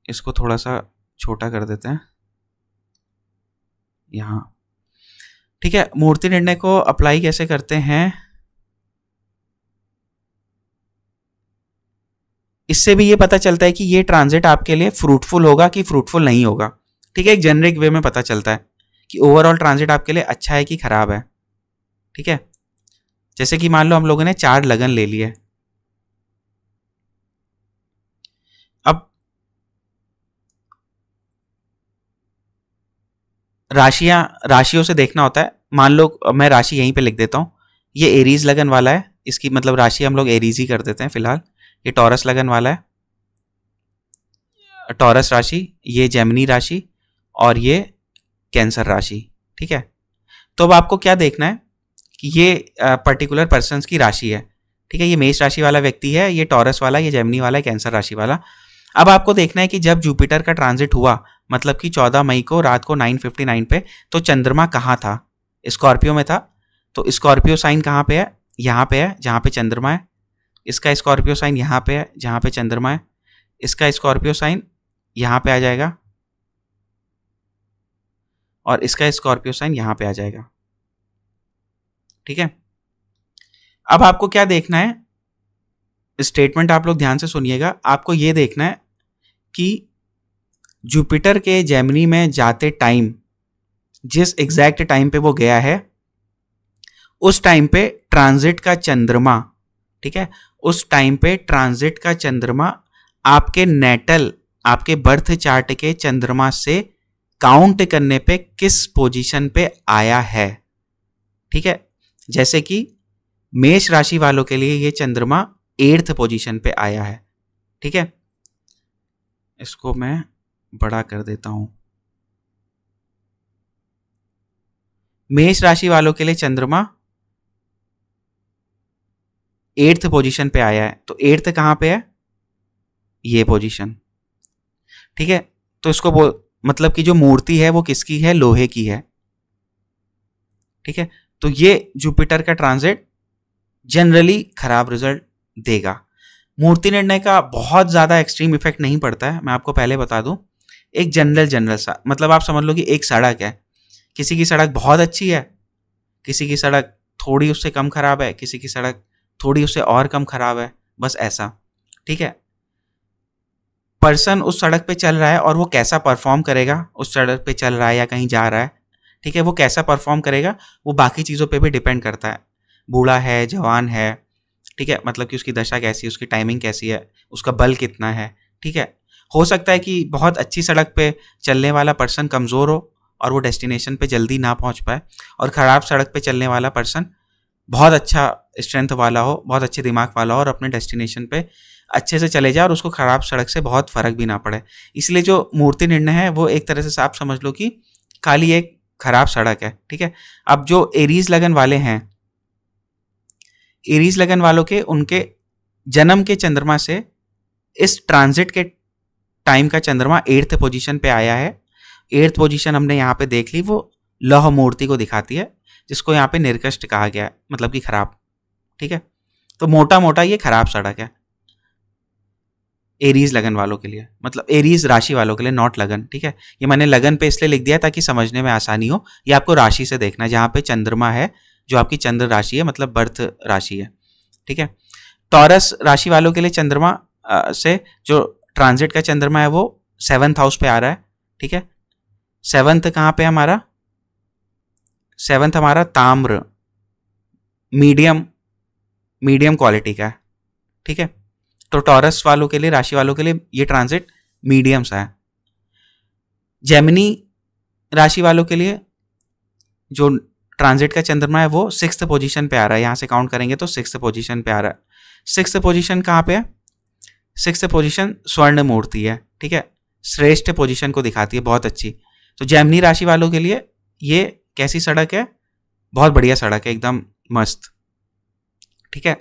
इसको थोड़ा सा छोटा कर देते हैं यहां, ठीक है। मूर्ति निर्णय को अप्लाई कैसे करते हैं, इससे भी ये पता चलता है कि ये ट्रांजिट आपके लिए फ्रूटफुल होगा कि फ्रूटफुल नहीं होगा, ठीक है। एक जेनरिक वे में पता चलता है कि ओवरऑल ट्रांजिट आपके लिए अच्छा है कि खराब है, ठीक है। जैसे कि मान लो हम लोगों ने 4 लगन ले लिए, अब राशियों से देखना होता है। मान लो मैं राशि यहीं पे लिख देता हूं, ये एरीज लगन वाला है, इसकी मतलब राशि हम लोग एरीज ही कर देते हैं फिलहाल। ये टॉरस लगन वाला है, टॉरस राशि, ये जेमिनी राशि, और ये कैंसर राशि, ठीक है। तो अब आपको क्या देखना है कि ये पर्टिकुलर पर्सन्स की राशि है, ठीक है। ये मेष राशि वाला व्यक्ति है, ये टॉरस वाला, ये जेमिनी वाला, कैंसर राशि वाला। अब आपको देखना है कि जब जुपिटर का ट्रांजिट हुआ, मतलब कि 14 मई को रात को 9:59 पे, तो चंद्रमा कहाँ था? स्कॉर्पियो में था। तो स्कॉर्पियो साइन कहाँ पे है? यहाँ पे है जहाँ पे चंद्रमा है। इसका स्कॉर्पियो साइन यहाँ पे है जहाँ पे चंद्रमा है। इसका स्कॉर्पियो साइन यहाँ पे आ जाएगा, और इसका स्कॉर्पियो साइन यहाँ पे आ जाएगा, ठीक है। अब आपको क्या देखना है, स्टेटमेंट आप लोग ध्यान से सुनिएगा। आपको ये देखना है कि जुपिटर के जेमिनी में जाते टाइम, जिस एग्जैक्ट टाइम पे वो गया है, उस टाइम पे ट्रांजिट का चंद्रमा, ठीक है, उस टाइम पे ट्रांजिट का चंद्रमा आपके नेटल, आपके बर्थ चार्ट के चंद्रमा से काउंट करने पे किस पोजीशन पे आया है, ठीक है। जैसे कि मेष राशि वालों के लिए ये चंद्रमा 8th पोजीशन पे आया है, ठीक है। इसको मैं बड़ा कर देता हूं। मेष राशि वालों के लिए चंद्रमा 8th पोजीशन पे आया है। तो 8th कहां पे है? ये पोजीशन, ठीक है। तो इसको मतलब कि जो मूर्ति है वो किसकी है? लोहे की है, ठीक है। तो ये जुपिटर का ट्रांजिट जनरली खराब रिजल्ट देगा। मूर्ति निर्णय का बहुत ज़्यादा एक्सट्रीम इफेक्ट नहीं पड़ता है, मैं आपको पहले बता दूं। एक जनरल सा, मतलब आप समझ लो कि एक सड़क है, किसी की सड़क बहुत अच्छी है, किसी की सड़क थोड़ी उससे कम खराब है, किसी की सड़क थोड़ी उससे और कम खराब है, बस ऐसा। ठीक है, पर्सन उस सड़क पे चल रहा है और वो कैसा परफॉर्म करेगा, उस सड़क पे चल रहा है या कहीं जा रहा है, ठीक है, वो कैसा परफॉर्म करेगा वो बाकी चीज़ों पे भी डिपेंड करता है। बूढ़ा है, जवान है, ठीक है, मतलब कि उसकी दशा कैसी है, उसकी टाइमिंग कैसी है, उसका बल कितना है। ठीक है, हो सकता है कि बहुत अच्छी सड़क पे चलने वाला पर्सन कमज़ोर हो और वो डेस्टिनेशन पे जल्दी ना पहुंच पाए, और ख़राब सड़क पे चलने वाला पर्सन बहुत अच्छा स्ट्रेंथ वाला हो, बहुत अच्छे दिमाग वाला हो और अपने डेस्टिनेशन पे अच्छे से चले जाए और उसको ख़राब सड़क से बहुत फ़र्क भी ना पड़े। इसलिए जो मूर्ति निर्णय है वो एक तरह से आप समझ लो कि खाली एक ख़राब सड़क है। ठीक है, अब जो एरीज लगन वाले हैं, एरीज लगन वालों के उनके जन्म के चंद्रमा से इस ट्रांजिट के टाइम का चंद्रमा 8th पोजीशन पे आया है। 8th पोजीशन हमने यहाँ पे देख ली, वो लौह मूर्ति को दिखाती है, जिसको यहाँ पे निर्कष्ट कहा गया है, मतलब कि खराब। ठीक है, तो मोटा मोटा ये खराब सड़क है एरीज लगन वालों के लिए, मतलब एरीज राशि वालों के लिए, नॉट लगन। ठीक है, ये मैंने लगन पे इसलिए लिख दिया ताकि समझने में आसानी हो। ये आपको राशि से देखना है, जहाँ पे चंद्रमा है, जो आपकी चंद्र राशि है, मतलब बर्थ राशि है। ठीक है, टॉरस राशि वालों के लिए चंद्रमा से जो ट्रांजिट का चंद्रमा है वो 7th हाउस पे आ रहा है। ठीक है, 7th कहाँ पे हमारा, 7th हमारा ताम्र, मीडियम क्वालिटी का है। ठीक है, तो टॉरस वालों के लिए, राशि वालों के लिए ये ट्रांजिट मीडियम सा है। जेमिनी राशि वालों के लिए जो ट्रांजिट का चंद्रमा है वो 6th पोजीशन पे आ रहा है, यहां से काउंट करेंगे तो 6th पोजीशन पे आ रहा है। 6th पोजीशन कहाँ पे है, 6th पोजीशन स्वर्ण मूर्ति है। ठीक है, श्रेष्ठ पोजीशन को दिखाती है, बहुत अच्छी। तो जेमिनी राशि वालों के लिए ये कैसी सड़क है, बहुत बढ़िया सड़क है, एकदम मस्त। ठीक है,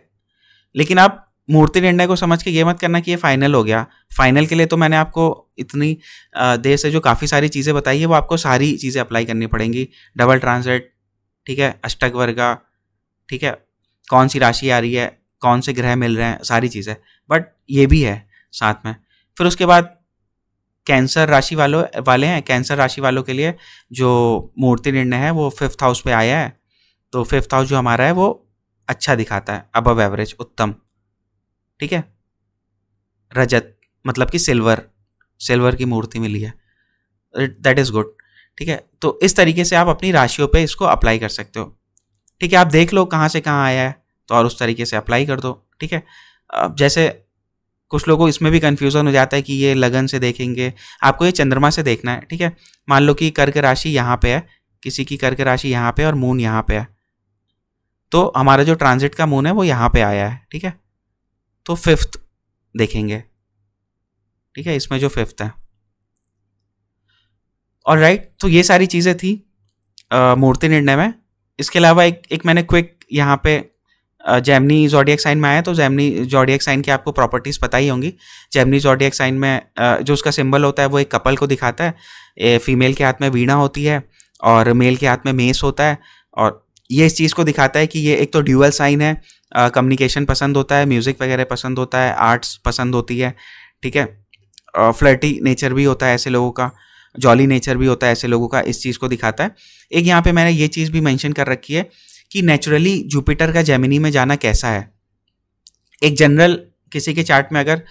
लेकिन आप मूर्ति निर्णय को समझ के ये मत करना कि ये फाइनल हो गया। फाइनल के लिए तो मैंने आपको इतनी देर से जो काफ़ी सारी चीज़ें बताई है वो आपको सारी चीज़ें अप्लाई करनी पड़ेंगी। डबल ट्रांजिट, ठीक है, अष्टक वर्गा, ठीक है, कौन सी राशि आ रही है, कौन से ग्रह मिल रहे हैं, सारी चीज़ें, बट ये भी है साथ में। फिर उसके बाद कैंसर राशि वाले हैं, कैंसर राशि वालों के लिए जो मूर्ति निर्णय है वो 5th हाउस पे आया है। तो 5th हाउस जो हमारा है वो अच्छा दिखाता है, अबव एवरेज, उत्तम। ठीक है, रजत मतलब कि सिल्वर की मूर्ति मिली है, दैट इज गुड। ठीक है, तो इस तरीके से आप अपनी राशियों पे इसको अप्लाई कर सकते हो। ठीक है, आप देख लो कहाँ से कहाँ आया है तो और उस तरीके से अप्लाई कर दो। ठीक है, अब जैसे कुछ लोगों को इसमें भी कन्फ्यूज़न हो जाता है कि ये लगन से देखेंगे, आपको ये चंद्रमा से देखना है। ठीक है, मान लो कि कर्क राशि यहाँ पे है, किसी की कर्क राशि यहाँ पे और मून यहाँ पे है, तो हमारा जो ट्रांजिट का मून है वो यहाँ पे आया है। ठीक है, तो 5th देखेंगे। ठीक है, इसमें जो 5th है। और राइट, तो ये सारी चीज़ें थी मूर्ति निर्णय में। इसके अलावा एक मैंने क्विक यहाँ पे जेमिनी ज़ोडिएक साइन में आया, तो जेमिनी ज़ोडिएक साइन की आपको प्रॉपर्टीज़ पता ही होंगी। जेमिनी ज़ोडिएक साइन में जो उसका सिंबल होता है वो एक कपल को दिखाता है, फीमेल के हाथ में वीणा होती है और मेल के हाथ में मेस होता है, और ये इस चीज़ को दिखाता है कि ये एक तो ड्यूअल साइन है, कम्युनिकेशन पसंद होता है, म्यूज़िक वगैरह पसंद होता है, आर्ट्स पसंद होती है। ठीक है, फ्लर्टी नेचर भी होता है ऐसे लोगों का, जॉली नेचर भी होता है ऐसे लोगों का, इस चीज़ को दिखाता है। एक यहाँ पे मैंने ये चीज़ भी मेंशन कर रखी है कि नेचुरली जुपिटर का जेमिनी में जाना कैसा है। एक जनरल किसी के चार्ट में अगर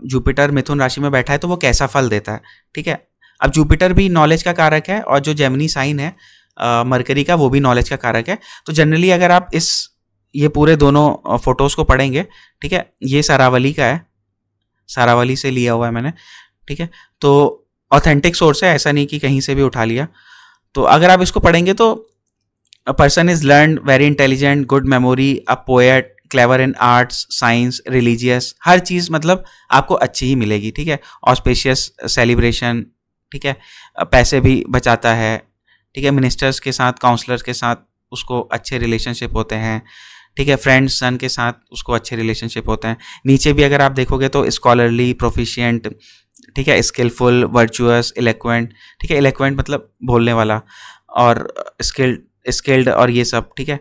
जुपिटर मिथुन राशि में बैठा है तो वो कैसा फल देता है। ठीक है, अब जुपिटर भी नॉलेज का कारक है और जो जेमिनी साइन है मरकरी का, वो भी नॉलेज का कारक है। तो जनरली अगर आप ये पूरे दोनों फोटोज़ को पढ़ेंगे, ठीक है, ये सारावली का है, सारावली से लिया हुआ है मैंने। ठीक है, तो ऑथेंटिक सोर्स है, ऐसा नहीं कि कहीं से भी उठा लिया। तो अगर आप इसको पढ़ेंगे तो a person is learn, very intelligent, good memory, a poet, clever in arts, science, religious, हर चीज़ मतलब आपको अच्छी ही मिलेगी। ठीक है, ऑस्पेशियस सेलिब्रेशन, ठीक है, पैसे भी बचाता है। ठीक है, मिनिस्टर्स के साथ, काउंसलर्स के साथ उसको अच्छे रिलेशनशिप होते हैं। ठीक है, फ्रेंड्स सन के साथ उसको अच्छे रिलेशनशिप होते हैं। नीचे भी अगर आप देखोगे तो स्कॉलरली, प्रोफिशिएंट, ठीक है, स्किलफुल, वर्चुअस, इलेक्वेंट। ठीक है, इलेक्वेंट मतलब बोलने वाला, और स्किल्ड और ये सब। ठीक है,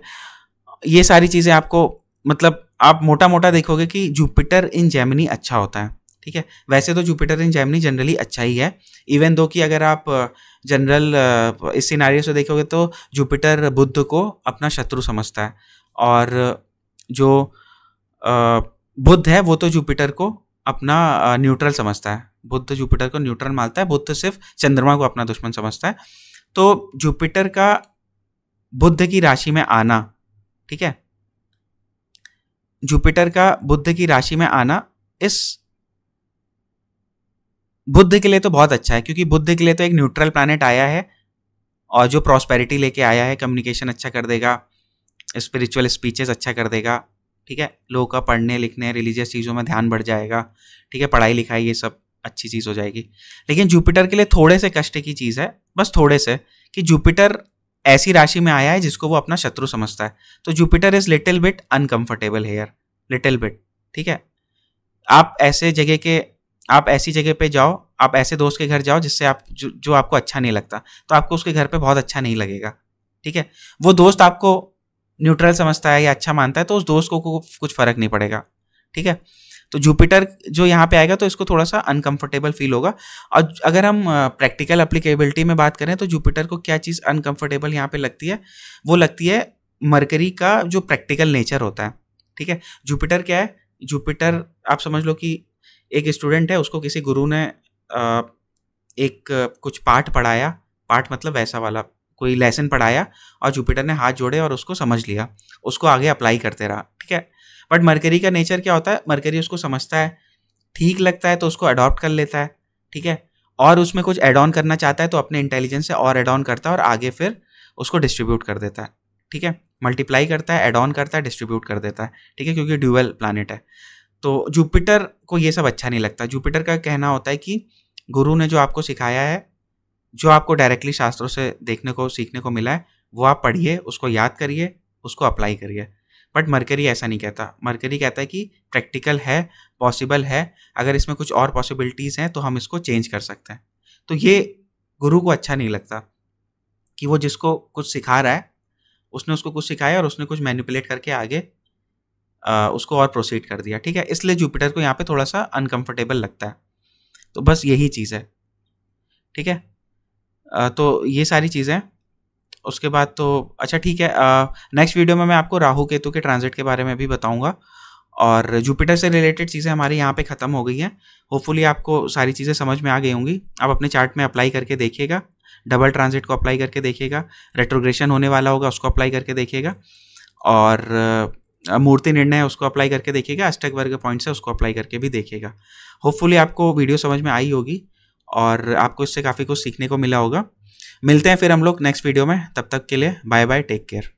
ये सारी चीज़ें आपको मतलब आप मोटा मोटा देखोगे कि जुपिटर इन जेमिनी अच्छा होता है। ठीक ठीक है। वैसे तो जुपिटर इन जेमिनी जनरली अच्छा ही है, इवन दो कि अगर आप जनरल इस सिनारियो से देखोगे तो जुपिटर बुध को अपना शत्रु समझता है, और जो बुध है वो तो जुपिटर को अपना न्यूट्रल समझता है। बुध जुपिटर को न्यूट्रल मानता है, बुध सिर्फ चंद्रमा को अपना दुश्मन समझता है। तो जुपिटर का बुध की राशि में आना, ठीक है, जुपिटर का बुध की राशि में आना इस बुध के लिए तो बहुत अच्छा है, क्योंकि बुध के लिए तो एक न्यूट्रल प्लैनेट आया है और जो प्रॉस्पेरिटी लेके आया है, कम्युनिकेशन अच्छा कर देगा, स्पिरिचुअल स्पीचेस अच्छा कर देगा, ठीक है, लोगों का पढ़ने लिखने रिलीजियस चीज़ों में ध्यान बढ़ जाएगा, ठीक है, पढ़ाई लिखाई ये सब अच्छी चीज़ हो जाएगी। लेकिन जुपिटर के लिए थोड़े से कष्ट की चीज़ है, बस थोड़े से, कि जुपिटर ऐसी राशि में आया है जिसको वो अपना शत्रु समझता है। तो Jupiter is little bit uncomfortable here, little bit, ठीक है। आप ऐसी जगह पे जाओ, आप ऐसे दोस्त के घर जाओ जिससे आप जो आपको अच्छा नहीं लगता, तो आपको उसके घर पे बहुत अच्छा नहीं लगेगा, ठीक है। वो दोस्त आपको न्यूट्रल समझता है या अच्छा मानता है तो उस दोस्त को कुछ फर्क नहीं पड़ेगा, ठीक है। तो जुपिटर जो यहाँ पे आएगा तो इसको थोड़ा सा अनकंफर्टेबल फील होगा। और अगर हम प्रैक्टिकल एप्लीकेबिलिटी में बात करें तो जुपिटर को क्या चीज़ अनकंफर्टेबल यहाँ पे लगती है, वो लगती है मरकरी का जो प्रैक्टिकल नेचर होता है, ठीक है। जुपिटर क्या है, जुपिटर आप समझ लो कि एक स्टूडेंट है, उसको किसी गुरु ने एक कुछ पाठ पढ़ाया, पाठ मतलब वैसा वाला कोई लेसन पढ़ाया, और जुपिटर ने हाथ जोड़े और उसको समझ लिया, उसको आगे अप्लाई करते रहा, ठीक है। बट मरकरी का नेचर क्या होता है, मरकरी उसको समझता है, ठीक लगता है तो उसको अडॉप्ट कर लेता है, ठीक है, और उसमें कुछ एड ऑन करना चाहता है तो अपने इंटेलिजेंस से और एड ऑन करता है और आगे फिर उसको डिस्ट्रीब्यूट कर देता है, ठीक है, मल्टीप्लाई करता है, एड ऑन करता है, डिस्ट्रीब्यूट कर देता है, ठीक है, क्योंकि ड्यूअल प्लैनेट है। तो जुपिटर को ये सब अच्छा नहीं लगता। जुपिटर का कहना होता है कि गुरु ने जो आपको सिखाया है, जो आपको डायरेक्टली शास्त्रों से देखने को सीखने को मिला है, वो आप पढ़िए, उसको याद करिए, उसको अप्लाई करिए। बट मरकरी ऐसा नहीं कहता। मरकरी कहता है कि प्रैक्टिकल है, पॉसिबल है, अगर इसमें कुछ और पॉसिबिलिटीज़ हैं तो हम इसको चेंज कर सकते हैं। तो ये गुरु को अच्छा नहीं लगता कि वो जिसको कुछ सिखा रहा है, उसने उसको कुछ सिखाया और उसने कुछ मैनिपुलेट करके आगे उसको और प्रोसीड कर दिया, ठीक है। इसलिए जुपिटर को यहाँ पे थोड़ा सा अनकंफर्टेबल लगता है। तो बस यही चीज़ है, ठीक है। तो ये सारी चीज़ें, उसके बाद तो अच्छा ठीक है, नेक्स्ट वीडियो में मैं आपको राहु केतु के ट्रांजिट के बारे में भी बताऊंगा, और जुपिटर से रिलेटेड चीज़ें हमारी यहाँ पे ख़त्म हो गई हैं। होपफुली आपको सारी चीज़ें समझ में आ गई होंगी। आप अपने चार्ट में अप्लाई करके देखिएगा, डबल ट्रांजिट को अप्लाई करके देखिएगा, रेट्रोग्रेशन होने वाला होगा उसको अप्लाई करके देखिएगा, और मूर्ति निर्णय उसको अप्लाई करके देखिएगा, अष्टक वर्ग पॉइंट से उसको अप्लाई करके भी देखिएगा। होपफुली आपको वीडियो समझ में आई होगी और आपको इससे काफ़ी कुछ सीखने को मिला होगा। मिलते हैं फिर हम लोग नेक्स्ट वीडियो में, तब तक के लिए बाय बाय, टेक केयर।